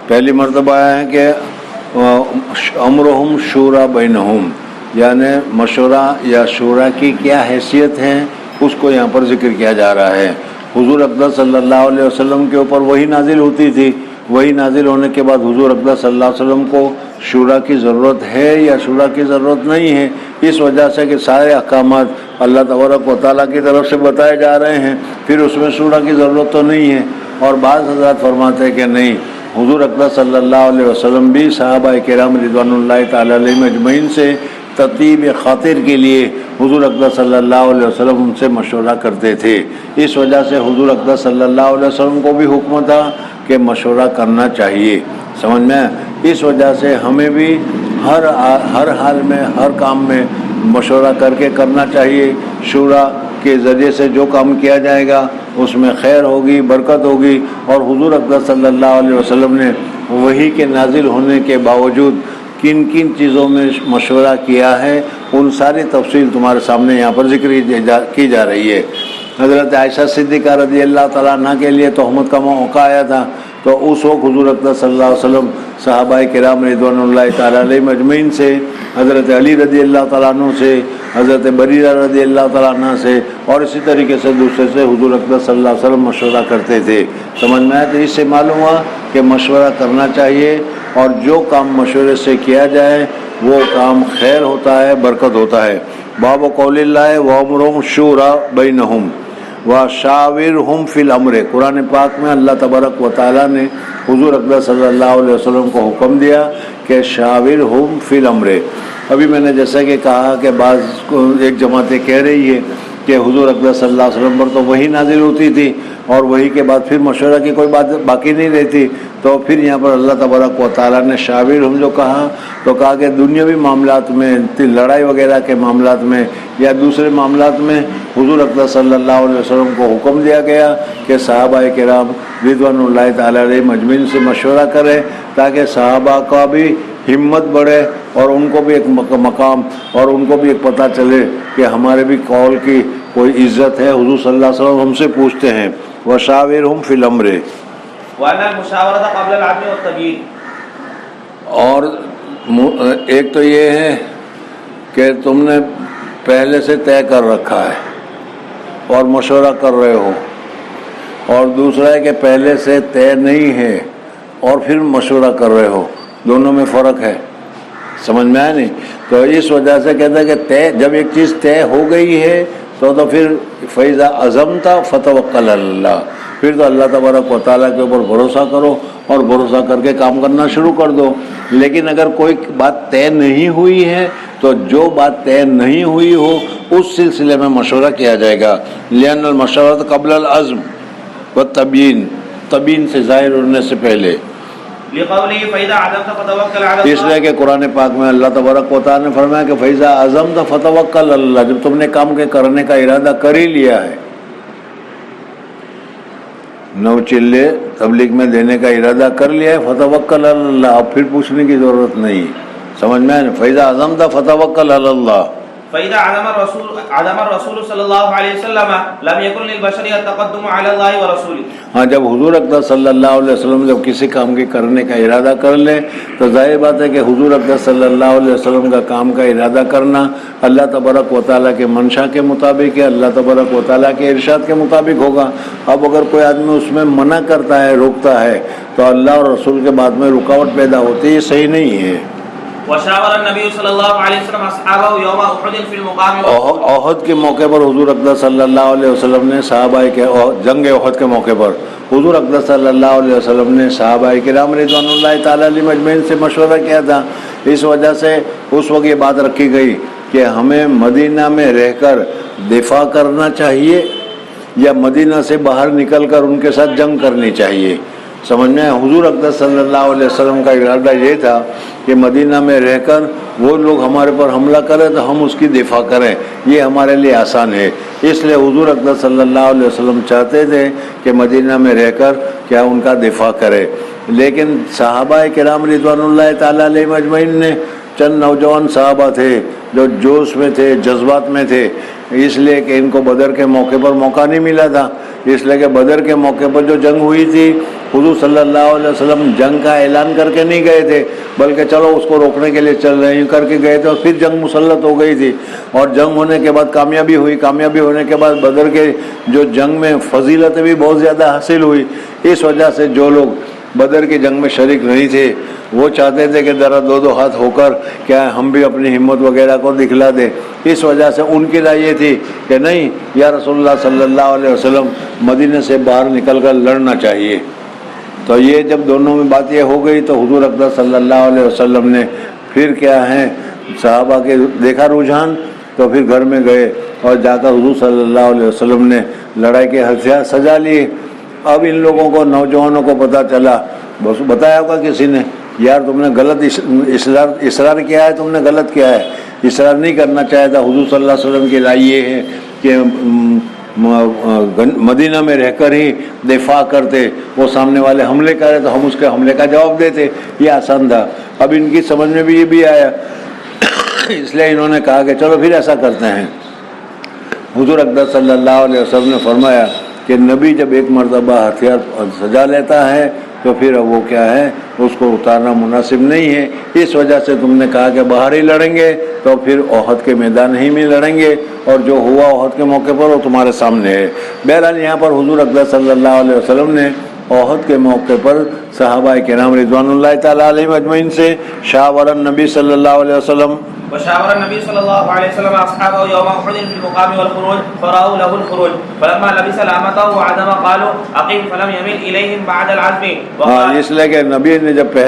پہلی مرتبہ آیا ہے کہ امرہم شورا بینہم، یعنی مشورہ یا شورا کی کیا حیثیت ہے اس کو یہاں پر ذکر کیا جا رہا ہے۔ حضور اقدس صلی اللہ علیہ وسلم کے اوپر وہی نازل ہوتی تھی، وہی نازل ہونے کے بعد حضور اقدس صلی اللہ علیہ وسلم کو شورا کی ضرورت ہے یا شورا کی ضرورت نہیں ہے، اس وجہ سے کہ سارے احکامات اللہ تبارک و تعالیٰ کی طرف سے بتائے جا رہے ہیں، پھر اس میں شورا کی ضرورت تو نہیں ہے۔ اور بعض حضرات فرماتے ہیں کہ نہیں، حضور اقدس صلی اللہ علیہ وسلم بھی صحابہ کرام رضوان اللہ تعالیٰ علیہم اجمعین سے تطیب خاطر کے لیے حضور اقدس صلی اللہ علیہ وسلم ان سے مشورہ کرتے تھے، اس وجہ سے حضور اقدس صلی اللہ علیہ وسلم کو بھی حکم تھا کہ مشورہ کرنا چاہیے، سمجھ میں؟ اس وجہ سے ہمیں بھی ہر حال میں ہر کام میں مشورہ کر کے کرنا چاہیے۔ شورا کے ذریعے سے جو کام کیا جائے گا اس میں خیر ہوگی، برکت ہوگی۔ اور حضور اقدس صلی اللہ علیہ وسلم نے وحی کے نازل ہونے کے باوجود کن کن چیزوں میں مشورہ کیا ہے، ان ساری تفصیل تمہارے سامنے یہاں پر ذکر کی جا رہی ہے۔ حضرت عائشہ صدیقہ رضی اللہ تعالیٰ عنہ کے لیے تہمت کا موقع آیا تھا، تو اس وقت حضور اقدس صلی اللہ علیہ وسلم صحابہ کرام رضوان اللہ تعالیٰ علیہم اجمعین سے، حضرت علی رضی اللہ تعالیٰ عنہ سے، حضرت بریرہ رضی اللہ تعالیٰ عنہ سے، اور اسی طریقے سے دوسرے سے حضور اقدس صلی اللہ علیہ وسلم مشورہ کرتے تھے۔ سمجھ میں آیا؟ تو اس سے معلوم ہوا کہ مشورہ کرنا چاہیے، اور جو کام مشورے سے کیا جائے وہ کام خیر ہوتا ہے، برکت ہوتا ہے۔ باب قول اللہ وَأَمْرُهُمْ شُورَىٰ بَيْنَهُمْ وَشَاوِرْهُمْ فِي الْأَمْرِ، قرآن پاک میں اللہ تبارک و تعالیٰ نے حضور اقدس صلی اللہ علیہ وسلم کو حکم دیا کہ شاورہم فی الامر۔ ابھی میں نے جیسا کہ کہا کہ بعض ایک جماعتیں کہہ رہی ہے کہ حضور اقدس صلی اللہ علیہ وسلم پر تو وہی نازل ہوتی تھی اور وہی کے بعد پھر مشورہ کی کوئی بات باقی نہیں رہتی، تو پھر یہاں پر اللہ تبارک و تعالیٰ نے شاورہم جو کہا تو کہا کہ دنیاوی معاملات میں، لڑائی وغیرہ کے معاملات میں یا دوسرے معاملات میں حضور اقدس صلی اللہ علیہ وسلم کو حکم دیا گیا کہ صحابہ کرام رضوان اللہ تعالیٰ علیہ مجمعین سے مشورہ کریں، تاکہ صحابہ کا بھی ہمت بڑھے اور ان کو بھی ایک مقام اور ان کو بھی ایک پتہ چلے کہ ہمارے بھی قول کی کوئی عزت ہے۔ حضور صلی اللہ علیہ وسلم ہم سے پوچھتے ہیں وَشَاوِرْهُمْ فِي الْأَمْرِ، وَأَنَّ الْمُشَاوَرَةَ قَبْلَ الْعَزْمِ وَالتَّبْيِينِ، اور ایک تو یہ ہے کہ تم نے پہلے سے طے کر رکھا ہے اور مشورہ کر رہے ہو، اور دوسرا ہے کہ پہلے سے طے نہیں ہے اور پھر مشورہ کر رہے ہو، دونوں میں فرق ہے۔ سمجھ میں آیا نہیں؟ تو اس وجہ سے کہتا ہے کہ طے، جب ایک چیز طے ہو گئی ہے تو پھر فَإِذَا عَزَمْتَ فَتَوَكَّلْ عَلَى اللَّهِ، پھر تو اللہ تبارک و تعالیٰ کے اوپر بھروسہ کرو اور بھروسہ کر کے کام کرنا شروع کر دو۔ لیکن اگر کوئی بات طے نہیں ہوئی ہے تو جو بات طے نہیں ہوئی ہو اس سلسلے میں مشورہ کیا جائے گا۔ لِأَنَّ الْمَشْوَرَةَ قَبْلَ الْعَزْمِ وَالتَّبْيِينِ، تبیین سے ظاہر ہونے سے پہلے، لِقَوْلِهِ فَإِذَا عَزَمْتَ فَتَوَكَّلْ عَلَى اس لیے اللَّهِ، کہ قرآن پاک میں اللہ تبارک و تعالیٰ نے فرمایا کہ فَإِذَا عَزَمْتَ فَتَوَكَّلْ عَلَى اللَّهِ، جب تم نے کام کے کرنے کا ارادہ کر ہی لیا ہے، نو چلے تبلیغ میں دینے کا ارادہ کر لیا ہے، فَتَوَكَّلْ عَلَى اللَّهِ، اب پھر پوچھنے کی ضرورت نہیں۔ سمجھ میں آئے؟ فَإِذَا عَزَمْتَ فَتَوَكَّلْ عَلَى اللَّهِ۔ فإذا عزم الرسول صلی اللہ علیہ وسلم لم يكن للبشر التقدم على الله ورسوله، ہاں، جب حضور اقدس صلی اللہ علیہ وسلم جب کسی کام کے کرنے کا ارادہ کر لیں تو ظاہر بات ہے کہ حضور اقدس صلی اللہ علیہ وسلم کا کام کا ارادہ کرنا اللہ تبارک و تعالیٰ کے منشا کے مطابق ہے، اللہ تبارک و تعالیٰ کے ارشاد کے مطابق ہوگا۔ اب اگر کوئی آدمی اس میں منع کرتا ہے، روکتا ہے، تو اللہ اور رسول کے بعد میں رکاوٹ پیدا ہوتی ہے، یہ صحیح نہیں ہے۔ وشاور النبی صلی اللہ علیہ وسلم اصحابہ یوم احد فی المقام، احد کے موقع پر حضور اقدس صلی اللہ علیہ وسلم نے صحابہ کے جنگ احد کے موقع پر حضور اقدس صلی اللہ علیہ وسلم نے صحابہ کرام رضوان اللہ تعالیٰ علیہ مجمعین سے مشورہ کیا تھا۔ اس وجہ سے اس وقت یہ بات رکھی گئی کہ ہمیں مدینہ میں رہ کر دفاع کرنا چاہیے یا مدینہ سے باہر نکل کر ان کے ساتھ جنگ کرنی چاہیے۔ سمجھ میں؟ حضور اقدس صلی اللہ علیہ وسلم کا ارادہ یہ تھا کہ مدینہ میں رہ کر وہ لوگ ہمارے پر حملہ کریں تو ہم اس کی دفاع کریں، یہ ہمارے لیے آسان ہے۔ اس لیے حضور اقدس صلی اللہ علیہ وسلم چاہتے تھے کہ مدینہ میں رہ کر کیا ان کا دفاع کرے، لیکن صحابہ کرام رضوان اللہ تعالیٰ علیہ مجمعین نے، چند نوجوان صحابہ تھے جو جوش میں تھے، جذبات میں تھے، اس لیے کہ ان کو بدر کے موقع پر موقع نہیں ملا تھا، اس لیے کہ بدر کے موقع پر جو جنگ ہوئی تھی حضور صلی اللہ علیہ وسلم جنگ کا اعلان کر کے نہیں گئے تھے، بلکہ چلو اس کو روکنے کے لیے چل رہے ہیں کر کے گئے تھے، اور پھر جنگ مسلط ہو گئی تھی، اور جنگ ہونے کے بعد کامیابی ہوئی، کامیابی ہونے کے بعد بدر کے جو جنگ میں فضیلتیں بھی بہت زیادہ حاصل ہوئی۔ اس وجہ سے جو لوگ بدر کی جنگ میں شریک نہیں تھے وہ چاہتے تھے کہ ذرا دو ہاتھ ہو کر کیا ہم بھی اپنی ہمت وغیرہ کو دکھلا دیں۔ اس وجہ سے ان کی رائے یہ تھی کہ نہیں، یا رسول اللہ صلی اللہ علیہ وسلم مدینے سے باہر نکل کر لڑنا چاہیے۔ تو یہ جب دونوں میں بات یہ ہو گئی تو حضور اکرم صلی اللہ علیہ وسلم نے پھر کیا ہے صحابہ کے دیکھا رجحان، تو پھر گھر میں گئے اور جا کر حضور صلی اللہ علیہ وسلم نے لڑائی کے ہتھیار سجا لیے۔ اب ان لوگوں کو، نوجوانوں کو پتہ چلا، بس بتایا ہوگا کسی نے، یار تم نے غلط اصرار کیا ہے، تم نے غلط کیا ہے، اصرار نہیں کرنا چاہیا تھا۔ حضور صلی اللہ علیہ وسلم کی رائے یہ ہے کہ مدینہ میں رہ کر ہی دفاع کرتے، وہ سامنے والے حملے کرے تو ہم اس کے حملے کا جواب دیتے، یہ آسان تھا۔ اب ان کی سمجھ میں بھی یہ بھی آیا، اس لیے انہوں نے کہا کہ چلو پھر ایسا کرتے ہیں۔ حضور اکرم صلی اللہ علیہ وسلم نے فرمایا کہ نبی جب ایک مرتبہ ہتھیار سجا لیتا ہے تو پھر وہ کیا ہے، اس کو اتارنا مناسب نہیں ہے۔ اس وجہ سے تم نے کہا کہ باہر ہی لڑیں گے، تو پھر احد کے میدان ہی میں لڑیں گے، اور جو ہوا احد کے موقع پر وہ تمہارے سامنے ہے۔ بہرحال یہاں پر حضور اکرم صلی اللہ علیہ وسلم نے احد کے موقع پر صحابہ کرام رضوان اللہ تعالیٰ علیہم اجمعین سے شاور النبی صلی اللہ علیہ وسلم وشاور النبي صلى الله عليه وسلم أصحابه يوم أحد في المقام والخروج فرأوا له الخروج فلما لبس لامته وعدم قالوا أقيم فلم يمل إليهم بعد العزم۔ اس لیے کہ نبی نے جب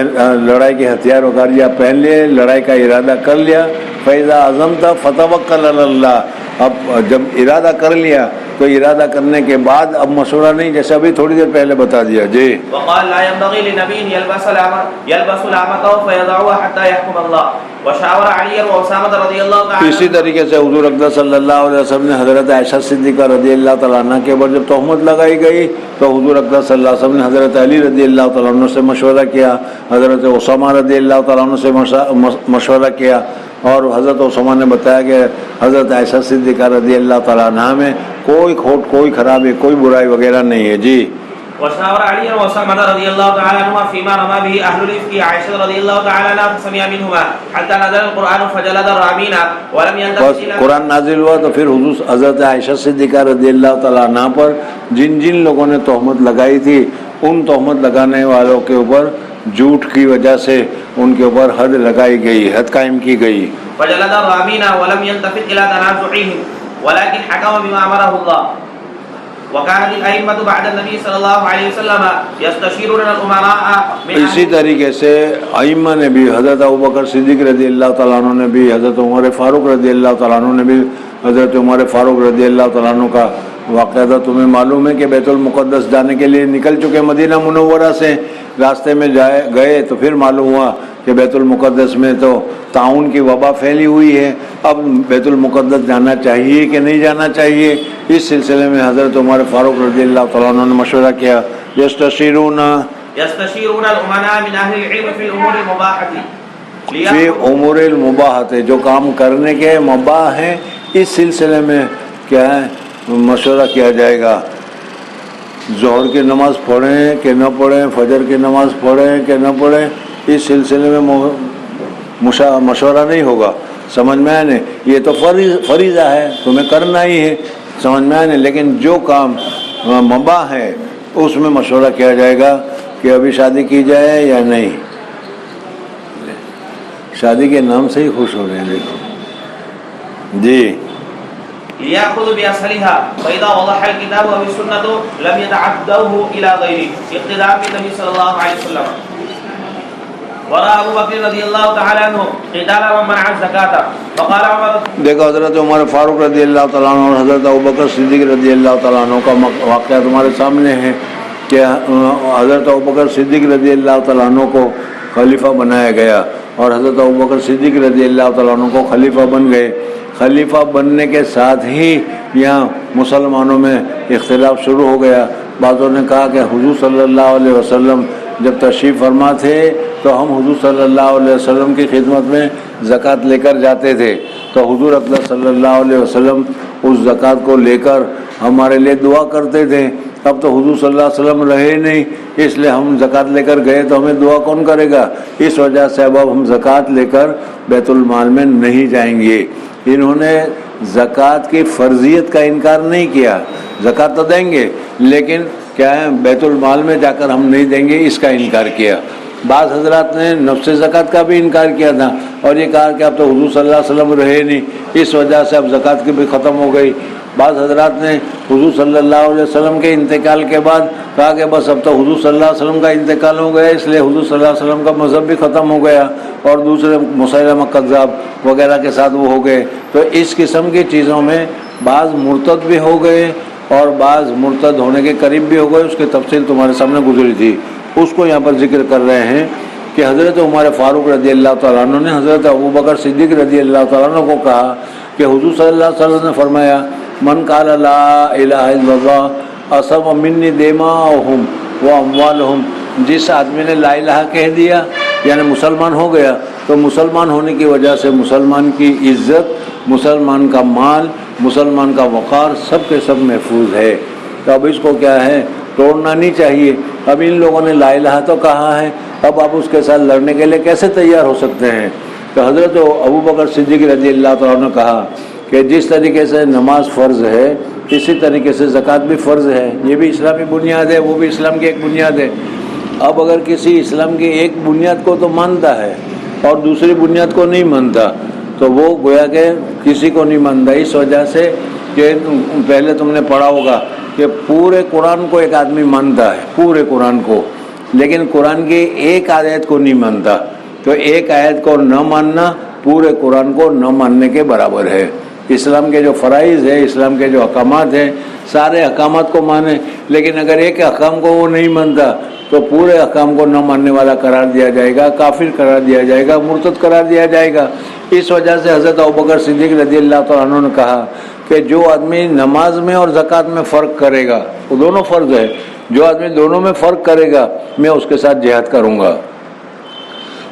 لڑائی کے ہتھیار اتار لیا، پہن لیے، لڑائی کا ارادہ کر لیا، فَإِذَا عَزَمْتَ فَتَوَكَّلْ عَلَى اللَّهِ، اب جب ارادہ کر لیا تو ارادہ کرنے کے بعد اب مشورہ نہیں، جیسے ابھی تھوڑی دیر پہلے بتا دیا جی۔ وقال لا ينبغي لنبي يلبس لامته فيضعها حتى يحكم الله وشاور علي واسامہ رضی اللہ تعالی۔ اسی طریقے سے حضور اکرم صلی اللہ علیہ وسلم نے حضرت عائشہ صدیقہ رضی اللہ تعالیٰ عنہ کے اوپر جب تہمت لگائی گئی تو حضور اکرم صلی اللہ علیہ وسلم نے حضرت علی رضی اللہ تعالیٰ عنہ سے مشورہ کیا، حضرت اسامہ رضی اللہ تعالیٰ عنہ سے مشورہ کیا، اور حضرت اسامہ نے بتایا کہ حضرت عائشہ صدیقہ رضی اللہ تعالیٰ عنہ میں کوئی کھوٹ، کوئی خرابی، کوئی برائی وغیرہ نہیں ہے جی۔ وشاور علي واسامة رضي الله تعالى عنهما فيما رمى به أهل الإفك عائشة رضي الله تعالى عنها فسمع منهما حتى نزل القرآن فجلد الرامين ولم ينتهي إلى قرآن نازل ہوا تو پھر حضرت عائشہ صدیقہ رضی اللہ تعالیٰ عنہ پر جن جن لوگوں نے تہمت لگائی تھی، ان تہمت لگانے والوں کے اوپر جھوٹ کی وجہ سے ان کے اوپر حد لگائی گئی، حد قائم کی گئی۔ فجلد الرامين ولم ينتفت إلى تنازعهم ولكن حكم بما أمره الله وكانت الأئمة بعد النبي صلى الله عليه وسلم يستشيرون الأمراء۔ اسی طریقے سے ائمہ نے بھی، حضرت ابوبکر صدیق رضی اللہ تعالیٰ عنہ نے بھی، حضرت عمر فاروق رضی اللہ تعالیٰ عنہ نے بھی، حضرت عمر فاروق رضی اللہ تعالیٰ عنہ کا واقعہ تمہیں معلوم ہے کہ بیت المقدس جانے کے لیے نکل چکے مدینہ منورہ سے، راستے میں گئے تو پھر معلوم ہوا کہ بیت المقدس میں تو طاعون کی وبا پھیلی ہوئی ہے، اب بیت المقدس جانا چاہیے کہ نہیں جانا چاہیے۔ اس سلسلے میں حضرت عمر فاروق رضی اللہ تعالیٰ عنہ نے مشورہ کیا، یستشیرون الامناء من اہل العلم فی الامور المباحۃ، فی امور المباحۃ، جو کام کرنے کے مباح ہیں اس سلسلے میں کیا ہے مشورہ کیا جائے گا۔ ظہر کی نماز پڑھیں کہ نہ پڑھیں، فجر کی نماز پڑھیں کہ نہ پڑھیں، اس سلسلے میں مشورہ نہیں ہوگا۔ سمجھ میں آنے، یہ تو فریضہ ہے، تمہیں کرنا ہی ہے، سمجھ میں آنے، لیکن جو کام مباح ہے اس میں مشورہ کیا جائے گا کہ ابھی شادی کی جائے یا نہیں۔ شادی کے نام سے ہی خوش ہو رہے ہیں، دیکھو جی۔ ليأخذ بأسهلها فإذا وضح الكتاب والسنة لم يتعدوه إلى غيره اقتداء بالنبي صلى الله عليه وسلم۔ ورأى أبو بكر رضي الله تعالى عنه قتال من منع الزكاة فقال عمر، دیکھو حضرت عمر فاروق رضی اللہ تعالیٰ عنہ اور حضرت ابوبکر صدیق رضی اللہ تعالیٰ عنہ کا واقعہ تمہارے سامنے ہے کہ حضرت ابوبکر صدیق رضی اللہ تعالیٰ عنہ کو خلیفہ بنایا گیا اور حضرت ابوبکر صدیق رضی اللہ تعالیٰ عنہ کو خلیفہ بن گئے۔ خلیفہ بننے کے ساتھ ہی یہاں مسلمانوں میں اختلاف شروع ہو گیا۔ بعضوں نے کہا کہ حضور صلی اللہ علیہ وسلم جب تشریف فرما تھے تو ہم حضور صلی اللہ علیہ وسلم کی خدمت میں زکوٰۃ لے کر جاتے تھے، تو حضور اکرم صلی اللہ علیہ وسلم اس زکوٰۃ کو لے کر ہمارے لیے دعا کرتے تھے، اب تو حضور صلی اللہ علیہ وسلم رہے نہیں، اس لیے ہم زکوٰۃ لے کر گئے تو ہمیں دعا کون کرے گا؟ اس وجہ سے اب ہم زکوٰۃ لے کر بیت المال میں نہیں جائیں گے۔ انہوں نے زکوٰۃ کی فرضیت کا انکار نہیں کیا، زکوٰۃ تو دیں گے لیکن کیا ہے بیت المال میں جا کر ہم نہیں دیں گے، اس کا انکار کیا۔ بعض حضرات نے نفس زکوٰۃ کا بھی انکار کیا تھا اور یہ کہا کہ اب تو حضور صلی اللہ علیہ وسلم رہے نہیں، اس وجہ سے اب زکوٰۃ کی بھی ختم ہو گئی۔ بعض حضرات نے حضور صلی اللہ علیہ وسلم کے انتقال کے بعد کہا کہ بس اب تو حضور صلی اللہ علیہ وسلم کا انتقال ہو گیا، اس لیے حضور صلی اللہ علیہ وسلم کا مذہب بھی ختم ہو گیا اور دوسرے مسیلمہ کذاب وغیرہ کے ساتھ وہ ہو گئے۔ تو اس قسم کی چیزوں میں بعض مرتد بھی ہو گئے اور بعض مرتد ہونے کے قریب بھی ہو گئے، اس کی تفصیل تمہارے سامنے گزری تھی، اس کو یہاں پر ذکر کر رہے ہیں کہ حضرت عمر فاروق رضی اللہ تعالیٰ عنہ نے حضرت ابوبکر صدیق رضی اللہ تعالیٰ عنہ کو کہا کہ حضور صلی اللہ علیہ وسلم نے فرمایا من قال لا الہ الا اللہ عصم منی دماءہم و اموالہم، جس آدمی نے لا الہ کہہ دیا یعنی مسلمان ہو گیا تو مسلمان ہونے کی وجہ سے مسلمان کی عزت، مسلمان کا مال، مسلمان کا وقار سب کے سب محفوظ ہے۔ تو اب اس کو کیا ہے، توڑنا نہیں چاہیے۔ اب ان لوگوں نے لا الہ تو کہا ہے، اب آپ اس کے ساتھ لڑنے کے لیے کیسے تیار ہو سکتے ہیں؟ تو حضرت ابوبکر صدیق رضی اللہ تعالیٰ نے کہا کہ جس طریقے سے نماز فرض ہے اسی طریقے سے زکوٰۃ بھی فرض ہے، یہ بھی اسلامی بنیاد ہے، وہ بھی اسلام کی ایک بنیاد ہے۔ اب اگر کسی اسلام کی ایک بنیاد کو تو مانتا ہے اور دوسری بنیاد کو نہیں مانتا تو وہ گویا کہ کسی کو نہیں مانتا، اس وجہ سے کہ پہلے تم نے پڑھا ہوگا کہ پورے قرآن کو ایک آدمی مانتا ہے، پورے قرآن کو، لیکن قرآن کی ایک آیت کو نہیں مانتا، تو ایک آیت کو نہ ماننا پورے قرآن کو نہ ماننے کے برابر ہے۔ اسلام کے جو فرائض ہے، اسلام کے جو احکامات ہیں، سارے احکامات کو مانے، لیکن اگر ایک احکام کو وہ نہیں مانتا تو پورے احکام کو نہ ماننے والا قرار دیا جائے گا، کافر قرار دیا جائے گا، مرتد قرار دیا جائے گا۔ اس وجہ سے حضرت ابوبکر صدیق رضی اللہ تعالیٰ عنہ نے کہا کہ جو آدمی نماز میں اور زکوٰۃ میں فرق کرے گا، وہ دونوں فرض ہے، جو آدمی دونوں میں فرق کرے گا میں اس کے ساتھ جہاد کروں گا۔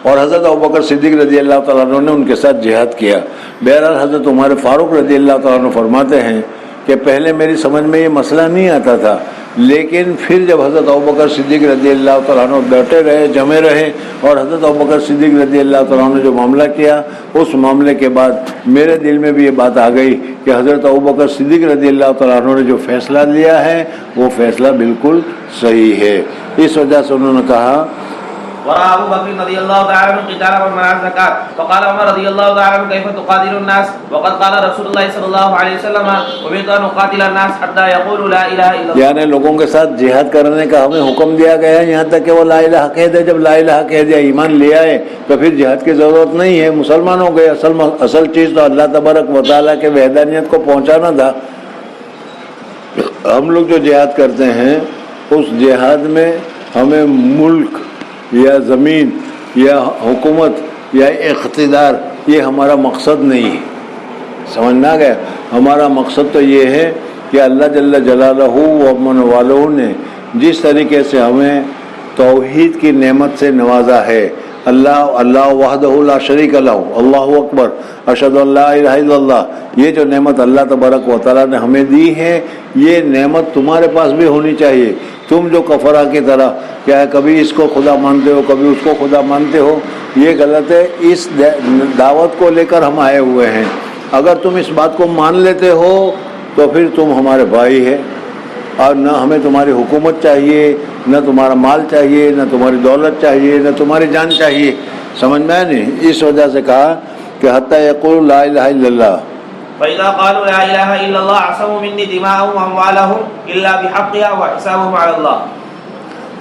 اور حضرت ابوبکر صدیق رضی اللہ تعالیٰ عنہ نے ان کے ساتھ جہاد کیا۔ بہرحال حضرت عمر فاروق رضی اللہ تعالیٰ عنہ فرماتے ہیں کہ پہلے میری سمجھ میں یہ مسئلہ نہیں آتا تھا، لیکن پھر جب حضرت ابوبکر صدیق رضی اللہ تعالیٰ عنہ ڈٹے رہے، جمے رہے، اور حضرت ابوبکر صدیق رضی اللہ تعالیٰ عنہ نے جو معاملہ کیا، اس معاملے کے بعد میرے دل میں بھی یہ بات آ گئی کہ حضرت ابوبکر صدیق رضی اللہ تعالیٰ عنہ نے جو فیصلہ لیا ہے وہ فیصلہ بالکل صحیح ہے۔ اس وجہ سے انہوں نے کہا ورأى أبو بكر رضي الله تعالى عنه قتال ومنع الزكاة، فقال عمر رضي الله تعالى عنه كيف تقاتل الناس وقد قال رسول الله صلى الله عليه وسلم أمرت أن أقاتل الناس حتى يقولوا لا إله إلا الله، یعنی لوگوں کے ساتھ جہاد کرنے کا ہمیں حکم دیا گیا ہے یہاں تک کہ وہ لا الہ کہہ دے۔ جب لا الہ کہہ دیا، ایمان لے آئے، تو پھر جہاد کی ضرورت نہیں ہے، مسلمان ہو گئے۔ اصل چیز تو اللہ تبارک و تعالیٰ کے وحدانیت کو پہنچانا تھا۔ ہم لوگ جو جہاد کرتے ہیں اس جہاد میں ہمیں ملک یا زمین یا حکومت یا اقتدار یہ ہمارا مقصد نہیں ہے، سمجھنا گیا؟ ہمارا مقصد تو یہ ہے کہ اللہ جل جلالہ و امن والوں نے جس طریقے سے ہمیں توحید کی نعمت سے نوازا ہے، اللہ وحدہ لا شریک لہ، اللہ اکبر، اشہد ان لا الہ الا اللہ، یہ جو نعمت اللہ تبارک و تعالیٰ نے ہمیں دی ہے یہ نعمت تمہارے پاس بھی ہونی چاہیے۔ تم جو کفرہ کی طرح کیا ہے کبھی اس کو خدا مانتے ہو کبھی اس کو خدا مانتے ہو، یہ غلط ہے۔ اس دعوت کو لے کر ہم آئے ہوئے ہیں، اگر تم اس بات کو مان لیتے ہو تو پھر تم ہمارے بھائی ہیں، اور نہ ہمیں تمہاری حکومت چاہیے، نہ تمہارا مال چاہیے، نہ تمہاری دولت چاہیے، نہ تمہاری جان چاہیے، سمجھ میں نہیں؟ اس وجہ سے کہا کہ حتیٰ یقول لا الہ الا اللہ، فإذا قالوا لا إله إلا الله عصموا مني دماءهم وأموالهم إلا بحقها وحسابهم على الله۔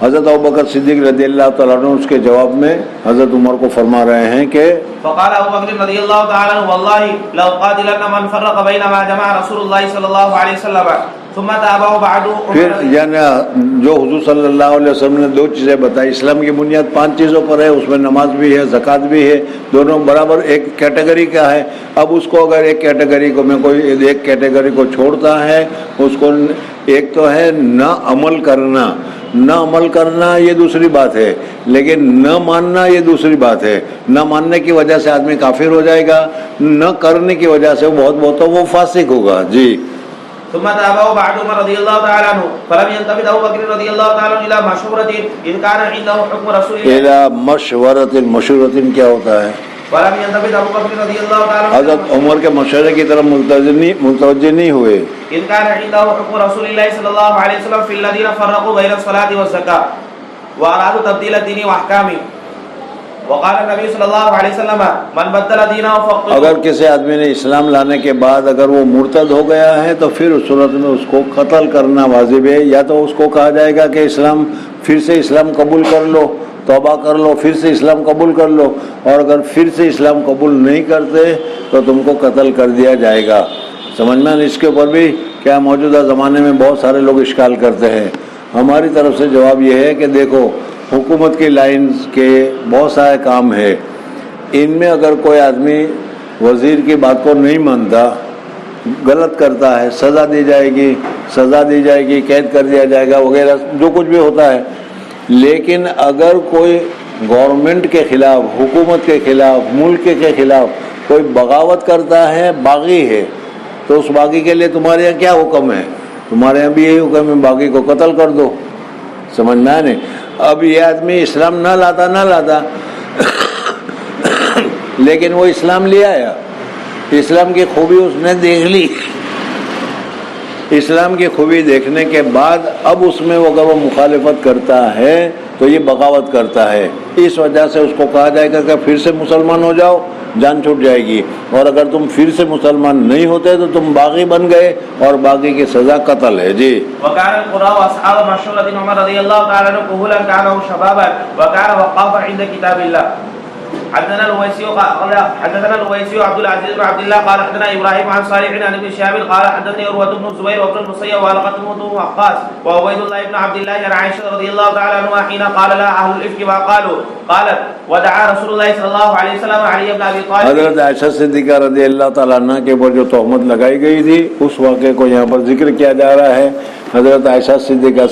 حضرت ابوبکر صدیق رضی اللہ تعالیٰ عنہ اس کے جواب میں حضرت عمر کو فرما رہے ہیں کہ فقال ابو بکر رضی اللہ تعالی عنہ والله لأقاتلن من فرق بين ما جمع رسول الله صلی اللہ علیہ وسلم ثم تابعوا بعد۔ پھر یعنی جو حضور صلی اللہ علیہ وسلم نے دو چیزیں بتائی، اسلام کی بنیاد 5 چیزوں پر ہے، اس میں نماز بھی ہے، زکوٰۃ بھی ہے، دونوں برابر ایک کیٹیگری کا ہے۔ اب اس کو اگر ایک کیٹیگری کو میں کوئی ایک کیٹیگری کو چھوڑتا ہے، اس کو ایک تو ہے نہ عمل کرنا، نہ عمل کرنا یہ دوسری بات ہے، لیکن نہ ماننا یہ دوسری بات ہے۔ نہ ماننے کی وجہ سے آدمی کافر ہو جائے گا، نہ کرنے کی وجہ سے بہت وہ فاسق ہوگا۔ جی ثم تابعه بعد عمر رضي الله تعالى عنه فلم ينتفض ابو بكر رضي الله تعالى عنه الى مشورة اذ كان عنده حكم رسول الله الى مشورت، مشورت کیا ہوتا ہے؟ ولم ينتفض ابو بكر رضي الله تعالى عنه حضرت عمر کے مشورے کی طرف متوجہ نہیں ہوئے. اذ كان عنده حكم رسول الله صلى الله عليه وسلم في الذين فرقوا بين الصلاة والزكاة وارادوا تبديل الدين واحكامه وقال النبي صلی اللہ علیہ وسلم من بدل دینہ فقتلوه. اگر کسی آدمی نے اسلام لانے کے بعد اگر وہ مرتد ہو گیا ہے تو پھر اس صورت میں اس کو قتل کرنا واجب ہے. یا تو اس کو کہا جائے گا کہ اسلام پھر سے اسلام قبول کر لو، توبہ کر لو، پھر سے اسلام قبول کر لو، اور اگر پھر سے اسلام قبول نہیں کرتے تو تم کو قتل کر دیا جائے گا. سمجھ میں اس کے اوپر بھی کیا موجودہ زمانے میں بہت سارے لوگ اشکال کرتے ہیں. ہماری طرف سے جواب یہ ہے کہ دیکھو، حکومت کی لائنز کے بہت سارے کام ہے، ان میں اگر کوئی آدمی وزیر کی بات کو نہیں مانتا، غلط کرتا ہے، سزا دی جائے گی، سزا دی جائے گی، قید کر دیا جائے گا وغیرہ جو کچھ بھی ہوتا ہے. لیکن اگر کوئی گورنمنٹ کے خلاف، حکومت کے خلاف، ملک کے خلاف کوئی بغاوت کرتا ہے، باغی ہے، تو اس باغی کے لیے تمہارے یہاں کیا حکم ہے؟ تمہارے یہاں بھی یہی حکم ہے، باغی کو قتل کر دو. سمجھنا نہیں. اب یہ آدمی اسلام نہ لاتا لیکن وہ اسلام لے آیا، اسلام کی خوبی اس نے دیکھ لی. اسلام کی خوبی دیکھنے کے بعد اب اس میں اگر وہ مخالفت کرتا ہے تو یہ بغاوت کرتا ہے. اس وجہ سے اس کو کہا جائے گا کہ پھر سے مسلمان ہو جاؤ، جان چھوٹ جائے گی. اور اگر تم پھر سے مسلمان نہیں ہوتے تو تم باغی بن گئے، اور باغی کی سزا قتل ہے. جی. وكان القراء واصحاب مشورة عمر رضي الله تعالى عنه كهولا كانوا شبابا وكان وقافا عند كتاب الله. حدثنا الويسي عبد العزيز بن عبد الله قال حدثنا ابراهيم عن صالح عن ابن شهاب قال حدثني عروة بن الزبير وابن المسيب وعلقة بن وقاص وعبيد الله بن عبد الله عن عائشة رضي الله تعالى عنها حين قال لها اهل الافك ما قالوا قالت ودعا رسول الله صلى الله عليه وسلم علي بن ابي طالب. حضرت عائشہ صدیقہ رضی اللہ تعالیٰ عنہ کے اوپر جو تہمت لگائی گئی تھی اس واقعے کو یہاں پر ذکر کیا جا رہا ہے. حضرت عائشہ صدیقہ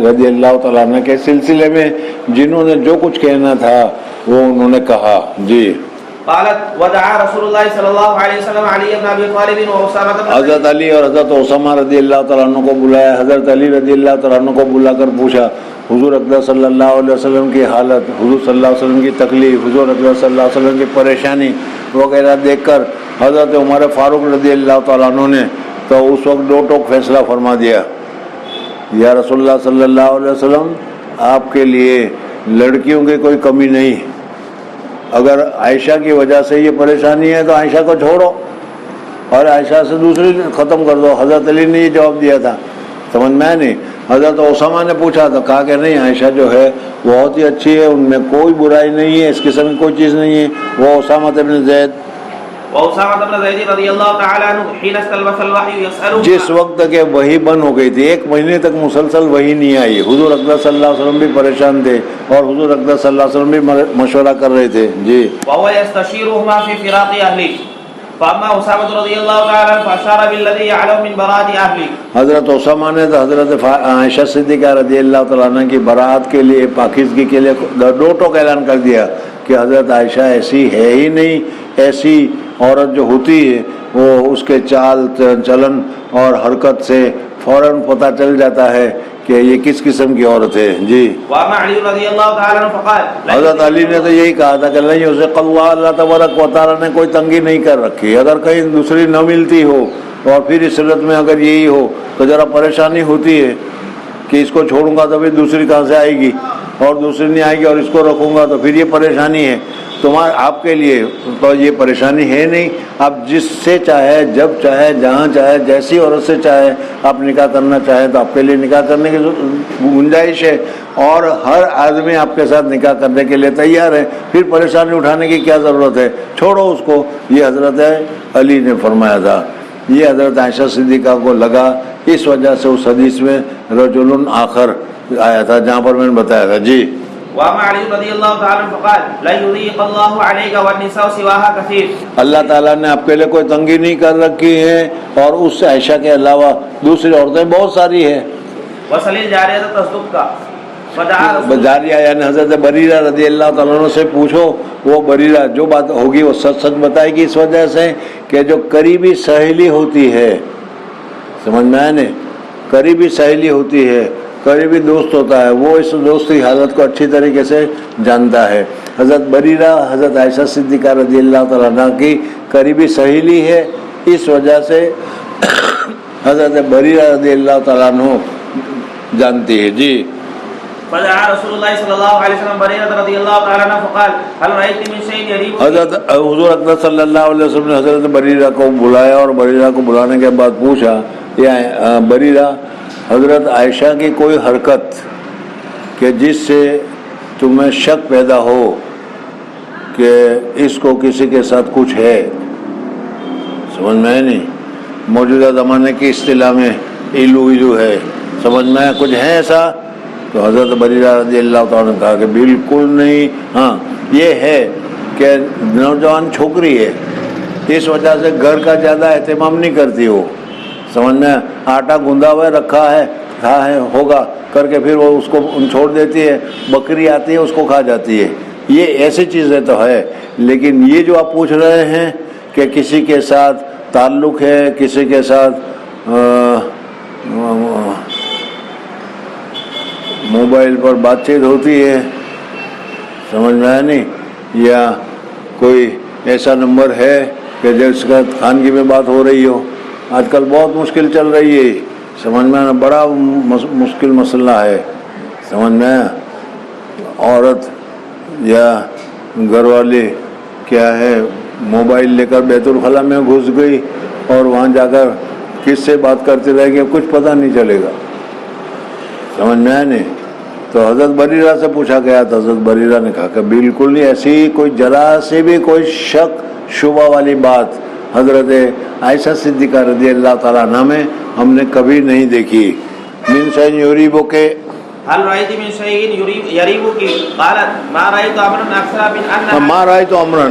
رضی اللہ تعالیٰ عنہ کے سلسلے میں جنہوں نے جو کچھ کہنا تھا وہ انہوں نے کہا. جی. قالت ودعا رسول اللہ صلی اللہ علیہ وسلم علی بن ابی طالب واسامہ بن حضرت علی اور حضرت اسامہ رضی اللہ تعالیٰ عنہ کو بلایا. حضرت علی رضی اللہ تعالیٰ عنہ کو بلا کر پوچھا حضور اقدس صلی اللہ علیہ وسلم کی حالت، حضور صلی اللہ علیہ وسلم کی تکلیف، حضور اقدس صلی اللہ علیہ وسلم کی پریشانی وغیرہ دیکھ کر حضرت عمر فاروق رضی اللہ تعالیٰ عنہ نے تو اس وقت دو ٹوک فیصلہ فرما دیا. یا رسول اللہ صلی اللہ علیہ وسلم، آپ کے لیے لڑکیوں کی کوئی کمی نہیں. اگر عائشہ کی وجہ سے یہ پریشانی ہے تو عائشہ کو چھوڑو اور عائشہ سے دوسری ختم کر دو. حضرت علی نے یہ جواب دیا تھا. سمجھ میں نہیں. حضرت اسامہ نے پوچھا تو کہا کہ نہیں، عائشہ جو ہے بہت ہی اچھی ہے، ان میں کوئی برائی نہیں ہے، اس قسم کی کوئی چیز نہیں ہے. وہ اسامہ بن زید رضی اللہ تعالی عنہ حين استلبس الوحي يسأله جس وقت کہ وحی بند ہو گئی تھی، 1 مہینے تک مسلسل وحی نہیں آئی. حضور اقدس صلی اللہ علیہ وسلم بھی پریشان تھے اور حضور اقدس صلی اللہ علیہ وسلم بھی مشورہ کر رہے تھے. جی. وهو يستشيرهما في فراق اهله فاما اسامہ رضی اللہ تعالی عنہ فاشار بالذي يعلم من براءة اهله. حضرت اسامہ نے تو حضرت عائشہ صدیقہ رضی اللہ تعالیٰ عنہ کی برات کے لیے، پاکیزگی کے لیے دو ٹوک اعلان کر دیا کہ حضرت عائشہ ایسی ہے ہی نہیں. ایسی عورت جو ہوتی ہے وہ اس کے چال چلن اور حرکت سے فوراً پتہ چل جاتا ہے کہ یہ کس قسم کی عورت ہے. جی. حضرت علی نے تو یہی کہا تھا کہ نہیں، اسے اللہ تبارک و تعالیٰ نے کوئی تنگی نہیں کر رکھی. اگر کہیں دوسری نہ ملتی ہو اور پھر اس صورت میں اگر یہی ہو تو ذرا پریشانی ہوتی ہے کہ اس کو چھوڑوں گا تو پھر دوسری کہاں سے آئے گی، اور دوسری نہیں آئے گی، اور اس کو رکھوں گا تو پھر یہ پریشانی ہے. آپ کے لیے تو یہ پریشانی ہے نہیں. آپ جس سے چاہے، جب چاہے، جہاں چاہے، جیسی عورت سے چاہے آپ نکاح کرنا چاہیں تو آپ کے لیے نکاح کرنے کی گنجائش ہے، اور ہر آدمی آپ کے ساتھ نکاح کرنے کے لیے تیار ہے. پھر پریشانی اٹھانے کی کیا ضرورت ہے؟ چھوڑو اس کو. یہ حضرت علی نے فرمایا تھا. یہ حضرت عائشہ صدیقہ کو لگا، اس وجہ سے اس حدیث میں رجل آخر آیا تھا جہاں پر میں نے بتایا تھا. جی. اللہ تعالیٰ نے آپ کے لیے کوئی تنگی نہیں کر رکھی ہے، اور اس سے عائشہ کے علاوہ دوسری عورتیں بہت ساری ہیں. جاریہ یعنی حضرت بریرہ رضی اللہ تعالیٰ عنہ سے پوچھو، وہ بریرہ جو بات ہوگی وہ سچ سچ بتائے گی، اس وجہ سے کہ جو قریبی سہیلی ہوتی ہے، سمجھ میں آئے نہیں؟ قریبی سہیلی ہوتی ہے، قریبی دوست ہوتا ہے، وہ اس دوست کی حالت کو اچھی طریقے سے جانتا ہے۔ حضرت بریرہ حضرت عائشہ صدیقہ رضی اللہ تعالیٰ عنہ کی قریبی سہیلی ہے، اس وجہ سے حضرت بریرہ رضی اللہ تعالیٰ عنہ جانتی ہے۔ جی فدعا رسول اللہ صلی اللہ علیہ وسلم بریرہ رضی اللہ تعالیٰ عنہ فقال هل رأيت من شيء يريبك؟ حضرت حضور اکرم صلی اللہ علیہ وسلم نے حضرت بریرہ کو بلایا اور بریرہ کو بلانے کے بعد پوچھا، یا بریرہ، حضرت عائشہ کی کوئی حرکت کہ جس سے تمہیں شک پیدا ہو کہ اس کو کسی کے ساتھ کچھ ہے؟ سمجھ میں نہیں؟ موجودہ زمانے کی اصطلاح میں ایلو ہے، سمجھ میں کچھ ہے ایسا؟ تو حضرت بریرہ رضی اللہ تعالیٰ نے کہا کہ بالکل نہیں، ہاں یہ ہے کہ نوجوان چھوکری ہے، اس وجہ سے گھر کا زیادہ اہتمام نہیں کرتی وہ، سمجھ میں آٹا گوندا ہوا رکھا ہے، کھا ہے ہوگا کر کے پھر وہ اس کو چھوڑ دیتی ہے، بکری آتی ہے اس کو کھا جاتی ہے، یہ ایسی چیزیں تو ہے۔ لیکن یہ جو آپ پوچھ رہے ہیں کہ کسی کے ساتھ تعلق ہے، کسی کے ساتھ موبائل پر بات چیت ہوتی ہے، سمجھ میں آیا نہیں، یا کوئی ایسا نمبر ہے کہ جس کا خانگی میں بات ہو رہی ہو، آج کل بہت مشکل چل رہی ہے، سمجھ میں آنا، بڑا مشکل مسئلہ ہے، سمجھ میں آیا؟ عورت یا گھر والے کیا ہے موبائل لے کر بیت الخلاء میں گھس گئی اور وہاں جا کر کس سے بات کرتے رہ گئے، کچھ پتہ نہیں چلے گا، سمجھ میں آیا نہیں؟ تو حضرت بریرہ سے پوچھا گیا تو حضرت بریرہ نے کہا کہ بالکل نہیں، ایسی کوئی ذرا سے بھی کوئی شک شبہ والی بات حضرت عائشہ صدیقہ رضی اللہ تعالیٰ عنہ میں ہم نے کبھی نہیں دیکھی۔ من شیء یریبک، هل رأيت من شيء يريبك؟ قالت ما رأيت أمرا أكثر من أن ما رأيت امرا،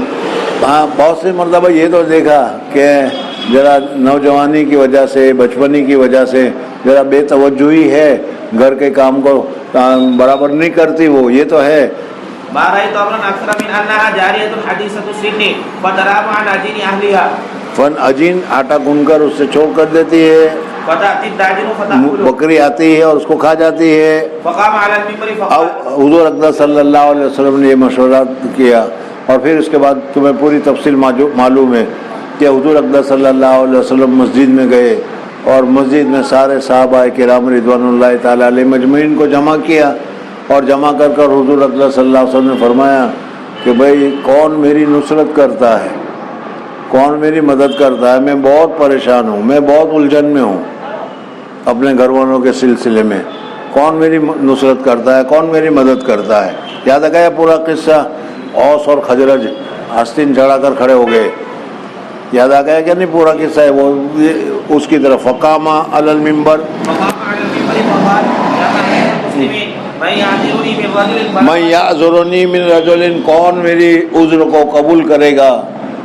ہاں بہت سے مرتبہ یہ تو دیکھا کہ ذرا نوجوانی کی وجہ سے، بچپنی کی وجہ سے ذرا بے توجہی ہے، گھر کے کام کو برابر نہیں کرتی وہ، یہ تو ہے۔ ما رأيت أمرا أكثر من أنها جارية حديثة السن فتراب عن عجين أهلها، فن عجین آٹا گون کر اس سے چھوڑ کر دیتی ہے، فتأتي الداجن فتأكله، بکری آتی ہے اور اس کو کھا جاتی ہے۔ فقام على المنبر اب فقال حضور اکرم صلی اللہ علیہ وسلم نے یہ مشورہ کیا، اور پھر اس کے بعد تمہیں پوری تفصیل معلوم ہے کہ حضور اکرم صلی اللہ علیہ وسلم مسجد میں گئے اور مسجد میں سارے صحابہ کرام رضوان اللہ تعالیٰ علیہ مجمعین کو جمع کیا، اور جمع کر حضور اکرم صلی اللہ علیہ وسلم نے فرمایا کہ بھائی کون میری نصرت کرتا ہے، کون میری مدد کرتا ہے، میں بہت پریشان ہوں، میں بہت الجھن میں ہوں اپنے گھر والوں کے سلسلے میں، کون میری نصرت کرتا ہے، کون میری مدد کرتا ہے۔ یاد آ گیا پورا قصہ، اوس اور خزرج آستین چڑھا کر کھڑے ہو گئے، یاد آ گیا کہ نہیں پورا قصہ ہے وہ، اس کی طرف فقام علی المنبر، فقام على المنبر فقال يا معشر المسلمين من يعذرني من رجل میں یعذرنی من رجل، کون میری عذر کو قبول کرے گا،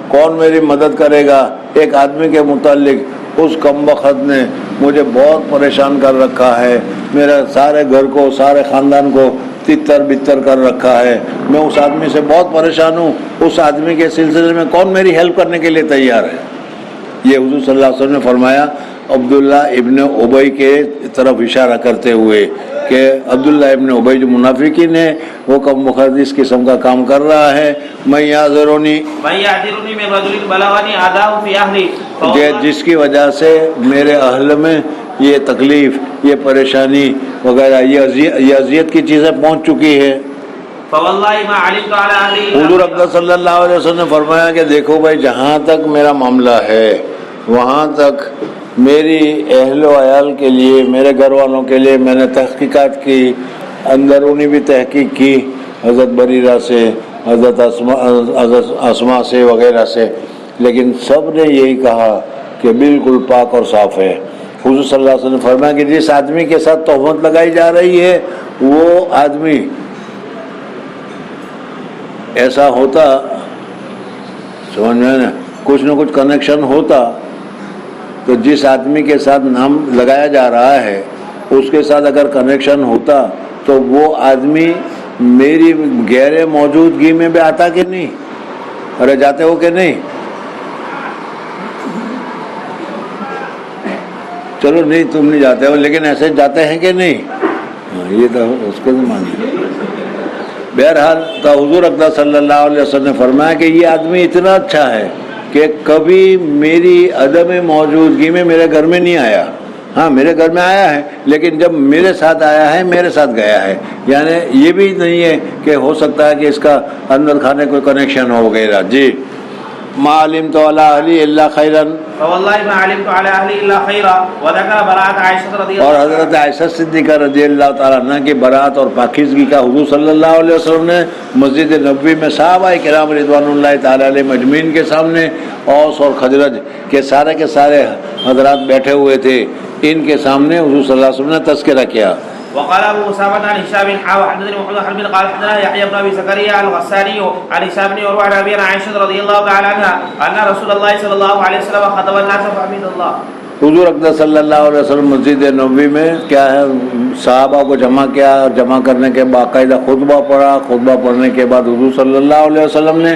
کون میری مدد کرے گا، ایک آدمی کے متعلق اس کم وقت نے مجھے بہت پریشان کر رکھا ہے، میرے سارے گھر کو، سارے خاندان کو تتر بتر کر رکھا ہے، میں اس آدمی سے بہت پریشان ہوں، اس آدمی کے سلسلے میں کون میری ہیلپ کرنے کے لیے تیار ہے؟ یہ حضور صلی اللہ علیہ وسلم نے فرمایا عبداللہ ابن ابی کے طرف اشارہ کرتے ہوئے کہ عبداللہ ابن ابی جو منافقین ہے وہ کم وقت اس قسم کا کام کر رہا ہے۔ میں یعذرنی من رجل بلغني آذاه في أهلي، جس کی وجہ سے میرے اہل میں یہ تکلیف، یہ پریشانی وغیرہ، یہ اذیت کی چیزیں پہنچ چکی ہے۔ فوالله ما علمت على أهلي حضور اکرم صلی اللہ علیہ وسلم نے فرمایا کہ دیکھو بھائی، جہاں تک میرا معاملہ ہے وہاں تک میری اہل و عیال کے لیے، میرے گھر والوں کے لیے میں نے تحقیقات کی، اندرونی بھی تحقیق کی، حضرت بریرہ سے، حضرت اسماء سے وغیرہ سے، لیکن سب نے یہی کہا کہ بالکل پاک اور صاف ہے۔ حضور صلی اللہ علیہ وسلم نے فرمایا کہ جس آدمی کے ساتھ تہمت لگائی جا رہی ہے وہ آدمی ایسا ہوتا، سمجھ میں نا، کچھ نہ کچھ کنیکشن ہوتا، تو جس آدمی کے ساتھ نام لگایا جا رہا ہے اس کے ساتھ اگر کنیکشن ہوتا تو وہ آدمی میری غیر موجودگی میں بھی آتا کہ نہیں؟ ارے جاتے ہو کہ نہیں؟ چلو نہیں تم نہیں جاتے ہو لیکن ایسے جاتے ہیں کہ نہیں؟ یہ تو اس کو تو مانیے. بہرحال تو حضور اقدس صلی اللہ علیہ وسلم نے فرمایا کہ یہ آدمی اتنا اچھا ہے کہ کبھی میری عدم موجودگی میں میرے گھر میں نہیں آیا. ہاں میرے گھر میں آیا ہے لیکن جب میرے ساتھ آیا ہے میرے ساتھ گیا ہے. یعنی یہ بھی نہیں ہے کہ ہو سکتا ہے کہ اس کا اندر کھانے کوئی کنیکشن ہو وغیرہ. جی ما علمت علی اہلی الا خیرا فواللہ ما علمت علی اہلی الا خیرا وذکر براءت عائشہ رضی اللہ اور حضرت عائشہ صدیقہ رضی اللہ تعالیٰ عنہ کی برات اور پاکیزگی کا حضور صلی اللہ علیہ وسلم نے مسجد نبوی میں صحابہ کرام رضوان اللہ تعالیٰ علیہ مجمعین کے سامنے اوس اور خزرج کے سارے حضرات بیٹھے ہوئے تھے. ان کے سامنے حضور صلی اللہ علیہ وسلم نے تذکرہ کیا. وقال ابو اسامہ عن هشام بن حاوى حدثني محمد بن حرب قال حدثنا يحيى بن ابي زكريا الغساني عن هشام بن عروه عن ابي عائشه رضي الله تعالى عنها ان رسول الله صلى الله عليه وسلم خطب الناس فحمد الله. حضور اقدس صلی اللہ علیہ وسلم مسجد نبوی میں کیا ہے صحابہ کو جمع کیا اور جمع کرنے کے باقاعدہ خطبہ پڑھا. خطبہ پڑھنے کے بعد حضور صلی اللہ علیہ وسلم نے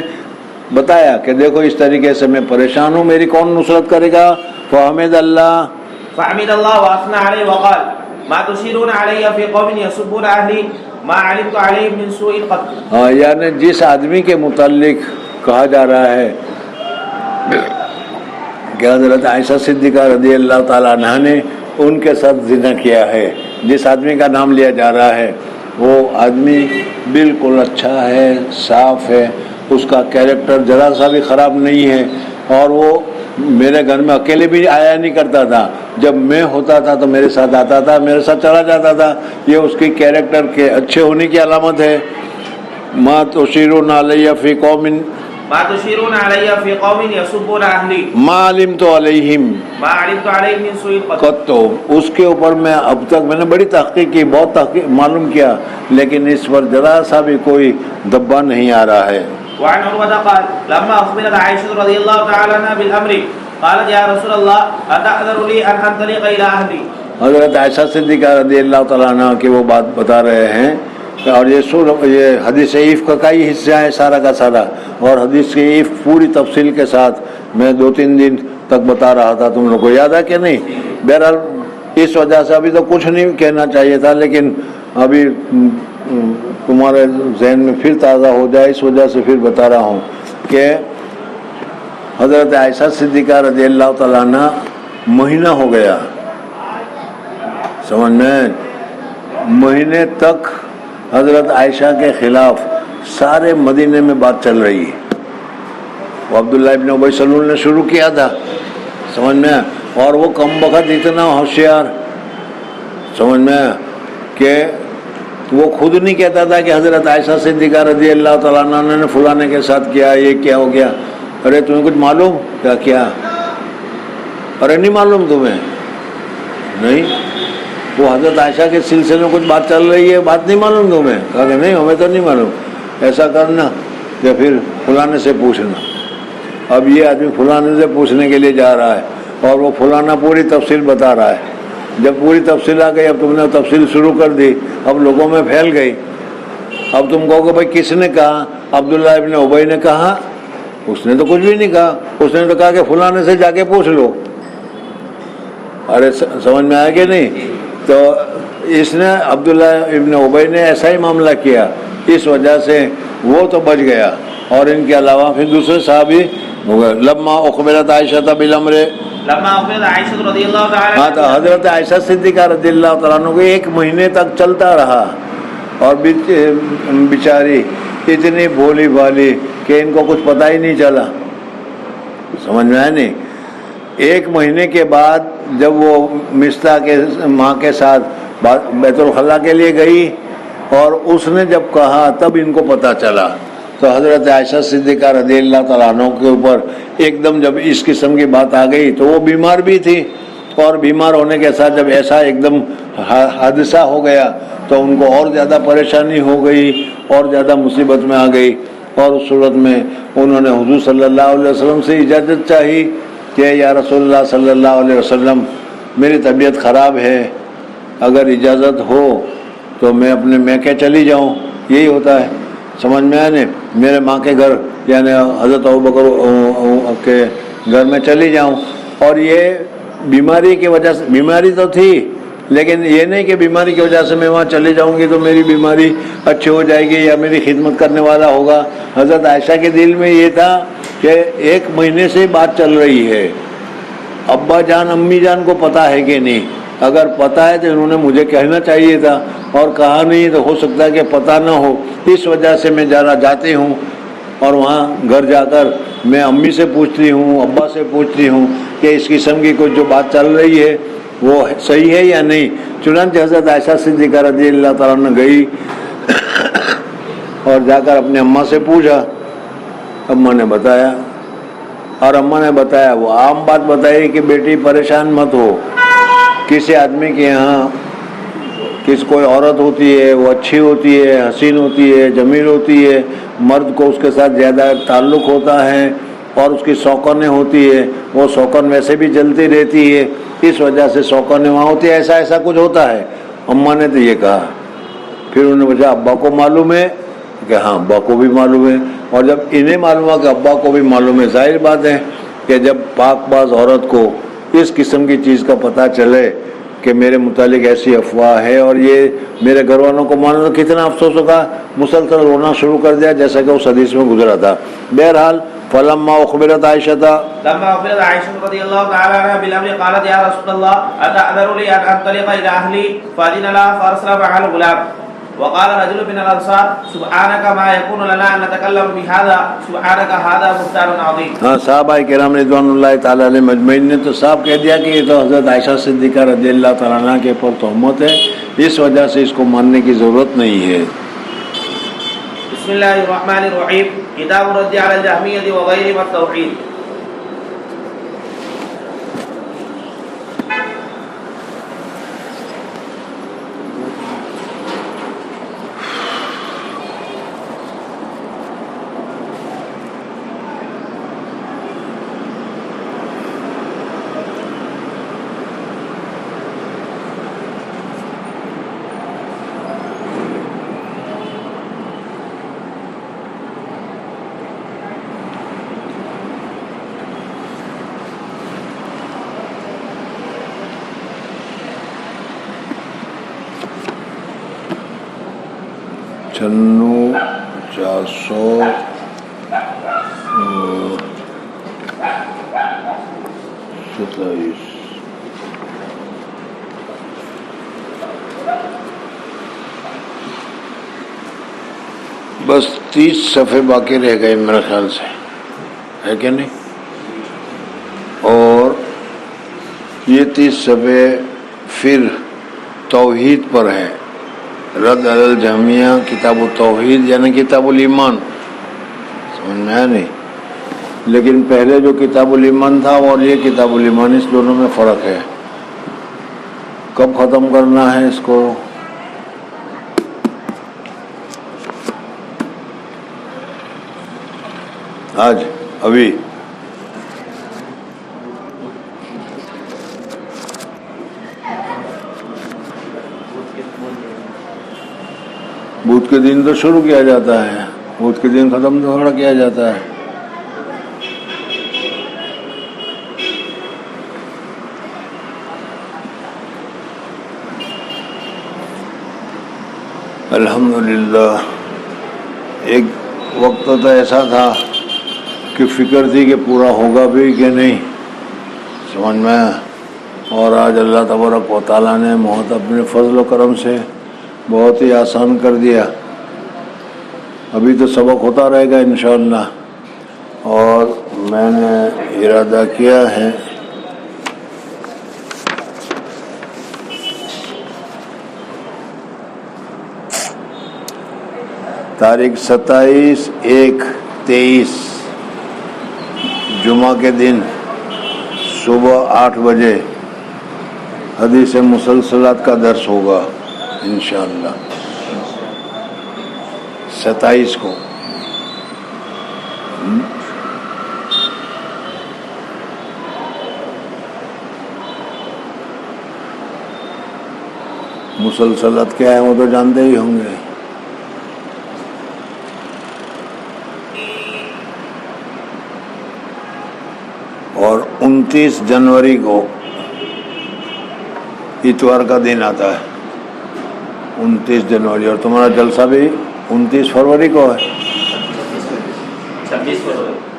بتایا کہ دیکھو اس طریقے سے میں پریشان ہوں, میری کون نصرت کرے گا. فحمد اللہ واثنى عليه وقال ما تشيرون علي في قوم يسبون اهلي ما علمت عليهم من سوء قط. ہاں یعنی جس آدمی کے متعلق کہا جا رہا ہے کہ حضرت عائشہ صدیقہ رضی اللہ تعالیٰ عنہ نے ان کے ساتھ زنا کیا ہے, جس آدمی کا نام لیا جا رہا ہے وہ آدمی بالکل اچھا ہے, صاف ہے, اس کا کیریکٹر ذرا سا بھی خراب نہیں ہے اور وہ میرے گھر میں اکیلے بھی آیا نہیں کرتا تھا. جب میں ہوتا تھا تو میرے ساتھ آتا تھا, میرے ساتھ چلا جاتا تھا. یہ اس کی کیریکٹر کے اچھے ہونے کی علامت ہے. ما تشیرون علی فی قوم یسبون اہلی ما علمت علیہم من سوء قط. اس کے اوپر میں اب تک میں نے بڑی تحقیق کی, بہت تحقیق معلوم کیا, لیکن اس پر ذرا سا بھی کوئی دبا نہیں آ رہا ہے. وعن عروة قال لما أخبرت عائشة رضي الله تعالى عنها بالأمر قالت يا رسول الله أتأذر لي أن أنطلق إلى أهلي. حضرت عائشہ صدیقہ رضی اللہ تعالیٰ عنہ کی وہ بات بتا رہے ہیں اور یہ حدیث عیف کا ہی حصہ ہے سارا کا سارا, اور حدیث کی عیف پوری تفصیل کے ساتھ میں 2-3 دن تک بتا رہا تھا. تم لوگ کو یاد ہے کہ نہیں؟ بہرحال اس وجہ سے ابھی تو کچھ نہیں کہنا چاہیے تھا, لیکن ابھی تمہارے ذہن میں پھر تازہ ہو جائے اس وجہ سے پھر بتا رہا ہوں کہ حضرت عائشہ صدیقہ رضی اللہ تعالیٰ عنہ مہینہ ہو گیا, سمجھ میں, مہینے تک حضرت عائشہ کے خلاف سارے مدینے میں بات چل رہی ہے. وہ عبداللہ ابن ابی سلول نے شروع کیا تھا, سمجھ میں, اور وہ کم وقت اتنا ہوشیار, سمجھ میں, کہ وہ خود نہیں کہتا تھا کہ حضرت عائشہ صدیقہ رضی اللہ تعالیٰ عنہ نے فلانے کے ساتھ کیا, یہ کیا ہو گیا. ارے تمہیں کچھ معلوم کیا؟ ارے نہیں معلوم تمہیں؟ نہیں, وہ حضرت عائشہ کے سلسلے میں کچھ بات چل رہی ہے, بات نہیں معلوم تمہیں؟ کہا کہ نہیں ہمیں تو نہیں معلوم. ایسا کرنا یا پھر فلانے سے پوچھنا. اب یہ آدمی فلانے سے پوچھنے کے لیے جا رہا ہے اور وہ فلانا پوری تفصیل بتا رہا ہے. جب پوری تفصیل آ گئی, اب تم نے تفصیل شروع کر دی, اب لوگوں میں پھیل گئی. اب تم کہو کہ بھائی کس نے کہا؟ عبداللہ ابن ابی نے کہا. اس نے تو کچھ بھی نہیں کہا, اس نے تو کہا کہ فلانے سے جا کے پوچھ لو. ارے سمجھ میں آیا کہ نہیں؟ تو اس نے عبداللہ ابن ابی نے ایسا ہی معاملہ کیا, اس وجہ سے وہ تو بچ گیا اور ان کے علاوہ پھر دوسرے صحابی ہو گئے. لما اخبرت عائشہ بالامر, ہاں تو حضرت عائشہ صدیقہ رضی اللہ تعالیٰ عنہ کو 1 مہینے تک چلتا رہا اور بیچاری اتنی بھولی بھالی کہ ان کو کچھ پتہ ہی نہیں چلا, سمجھ میں آیا نہیں. 1 مہینے کے بعد جب وہ مصطح کے ماں کے ساتھ بیت الخلاء کے لیے گئی اور اس نے جب کہا تب ان کو پتہ چلا. تو حضرت عائشہ صدیقہ رضی اللہ تعالیٰ عنہ کے اوپر ایک دم جب اس قسم کی بات آ گئی تو وہ بیمار بھی تھی, اور بیمار ہونے کے ساتھ جب ایسا ایک دم حادثہ ہو گیا تو ان کو اور زیادہ پریشانی ہو گئی اور زیادہ مصیبت میں آ گئی. اور اس صورت میں انہوں نے حضور صلی اللہ علیہ وسلم سے اجازت چاہی کہ یا رسول اللہ صلی اللہ علیہ وسلم میری طبیعت خراب ہے, اگر اجازت ہو تو میں اپنے میکے چلی جاؤں. یہی ہوتا ہے, سمجھ میں آنے, میرے ماں کے گھر یعنی حضرت ابوبکر کے گھر میں چلی جاؤں. اور یہ بیماری کی وجہ سے، بیماری تو تھی لیکن یہ نہیں کہ بیماری کی وجہ سے میں وہاں چلی جاؤں گی تو میری بیماری اچھی ہو جائے گی یا میری خدمت کرنے والا ہوگا۔ حضرت عائشہ کے دل میں یہ تھا کہ 1 مہینے سے بات چل رہی ہے، ابا جان امی جان کو پتہ ہے کہ نہیں؟ اگر پتہ ہے تو انہوں نے مجھے کہنا چاہیے تھا، اور کہا نہیں تو ہو سکتا ہے کہ پتہ نہ ہو، اس وجہ سے میں جاتی ہوں اور وہاں گھر جا کر میں امی سے پوچھتی ہوں، ابا سے پوچھتی ہوں کہ اس قسم کی کچھ جو بات چل رہی ہے وہ صحیح ہے یا نہیں۔ چنانچہ حضرت عائشہ صدیقہ رضی اللہ تعالیٰ عنہ گئی اور جا کر اپنے اماں سے پوچھا، اماں نے بتایا، اور اماں نے بتایا وہ عام بات بتائی کہ بیٹی پریشان مت ہو، کسی آدمی کے یہاں کوئی عورت ہوتی ہے، وہ اچھی ہوتی ہے، حسین ہوتی ہے، جمیل ہوتی ہے، مرد کو اس کے ساتھ زیادہ تعلق ہوتا ہے اور اس کی سوکنے ہوتی ہے، وہ سوکن ویسے بھی جلتی رہتی ہے، اس وجہ سے سوکنے وہاں ہوتی ہے، ایسا کچھ ہوتا ہے۔ اماں نے تو یہ کہا، پھر انہوں نے پوچھا ابا کو معلوم ہے کہ ہاں ابا کو بھی معلوم ہے، اور جب انہیں معلوم ہے کہ ابا کو بھی معلوم ہے، ظاہر بات ہے کہ جب پاک باز عورت کو اس قسم کی چیز کا پتہ چلے کہ میرے متعلق ایسی افواہ ہے اور یہ میرے گھر والوں کو معلوم، تو کتنا افسوس ہوگا، مسلسل رونا شروع کر دیا جیسا کہ اس حدیث میں گزرا تھا۔ بہرحال فلما اخبرت عائشہ لما أخبرت عائشة رضي الله تعالى عنها بالأمر قالت يا رسول الله أتأذن لي أن أنطلق إلى أهلي؟ فأذن لها فأرسل معها الغلام. وقال رجل من الأنصار سبحانك ما يكون لنا أن نتكلم بهذا سبحانك هذا بهتان عظيم. ہاں صحابہ کرام رضوان اللہ تعالیٰ علیہ مجمعین نے تو صاحب کہہ دیا کہ یہ تو حضرت عائشہ صدیقہ رضی اللہ تعالیٰ عنہ کے پر تہمت ہے، اس وجہ سے اس کو ماننے کی ضرورت نہیں ہے۔ بسم اللہ الرحمن الرحیم، کتاب الرد علی الجہمیہ وغیرہم التوحید۔ چھنو 427 بس 30 صفحے باقی رہ گئے میرے خیال سے، ہے کہ نہیں؟ اور یہ 30 صفحے پھر توحید پر ہے، رد علی الجہمیہ، کتاب التوحید یعنی کتاب الایمان، سمجھ میں آیا نہیں؟ لیکن پہلے جو کتاب الایمان تھا اور یہ کتاب الایمان، اس دونوں میں فرق ہے۔ کب ختم کرنا ہے اس کو؟ آج، ابھی بدھ کے دن تو شروع کیا جاتا ہے، بدھ کے دن ختم تھوڑا کیا جاتا ہے۔ الحمدللہ ایک وقت تو ایسا تھا کہ فکر تھی کہ پورا ہوگا بھی کہ نہیں، سمجھ میں، اور آج اللہ تبارک و تعالیٰ نے بہت اپنے فضل و کرم سے بہت ہی آسان کر دیا۔ ابھی تو سبق ہوتا رہے گا انشاءاللہ، اور میں نے ارادہ کیا ہے تاریخ 27/1/23 جمعہ کے دن صبح 8 بجے حدیث مسلسلات کا درس ہوگا انشاءاللہ، 27 کو۔ مسلسلات کیا ہے وہ تو جانتے ہی ہوں گے۔ اور 29 جنوری کو اتوار کا دن آتا ہے 29 جنوری، اور تمہارا جلسہ بھی 29 فروری کو ہے،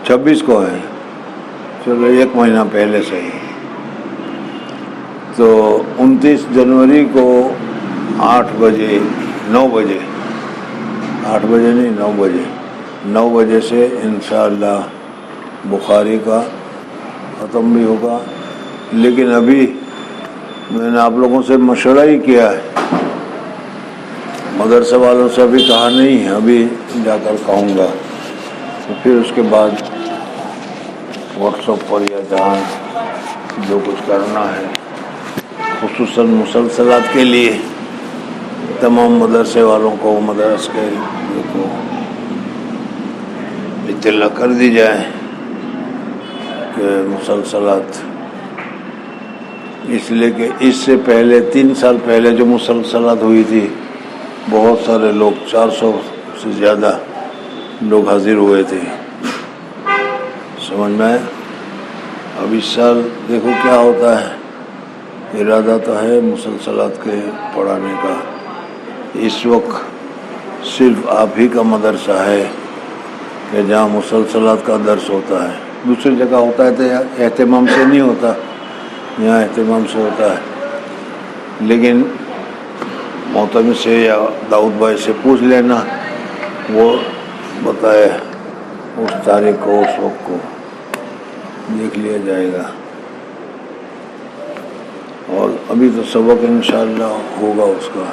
26 کو ہے، چلو 1 مہینہ پہلے سے ہی۔ تو 29 جنوری کو 8 بجے 9 بجے 8 بجے نہیں 9 بجے سے انشاءاللہ بخاری کا ختم بھی ہوگا۔ لیکن ابھی میں نے آپ لوگوں سے مشورہ ہی کیا ہے، مدرسے والوں سے ابھی کہا نہیں ہے، ابھی جا کر کہوں گا، تو پھر اس کے بعد واٹس ایپ پر یا جہاں جو کچھ کرنا ہے، خصوصاً مسلسلات کے لیے تمام مدرسے والوں کو، مدرس کے کو اطلاع کر دی جائے کہ مسلسلات، اس لیے کہ اس سے پہلے 3 سال پہلے جو مسلسلات ہوئی تھی، بہت سارے لوگ 400 سے زیادہ لوگ حاضر ہوئے تھے، سمجھ میں۔ اب اس سال دیکھو کیا ہوتا ہے، ارادہ تو ہے مسلسلات کے پڑھانے کا۔ اس وقت صرف آپ ہی کا مدرسہ ہے کہ جہاں مسلسلات کا درس ہوتا ہے، دوسری جگہ ہوتا ہے تو اہتمام سے نہیں ہوتا، یہاں اہتمام سے ہوتا ہے۔ لیکن محتمم سے یا داؤد بھائی سے پوچھ لینا، وہ بتائے اس تاریخ کو، اس وقت کو دیکھ لیا جائے گا۔ اور ابھی تو سبق انشاءاللہ ہوگا اس کا۔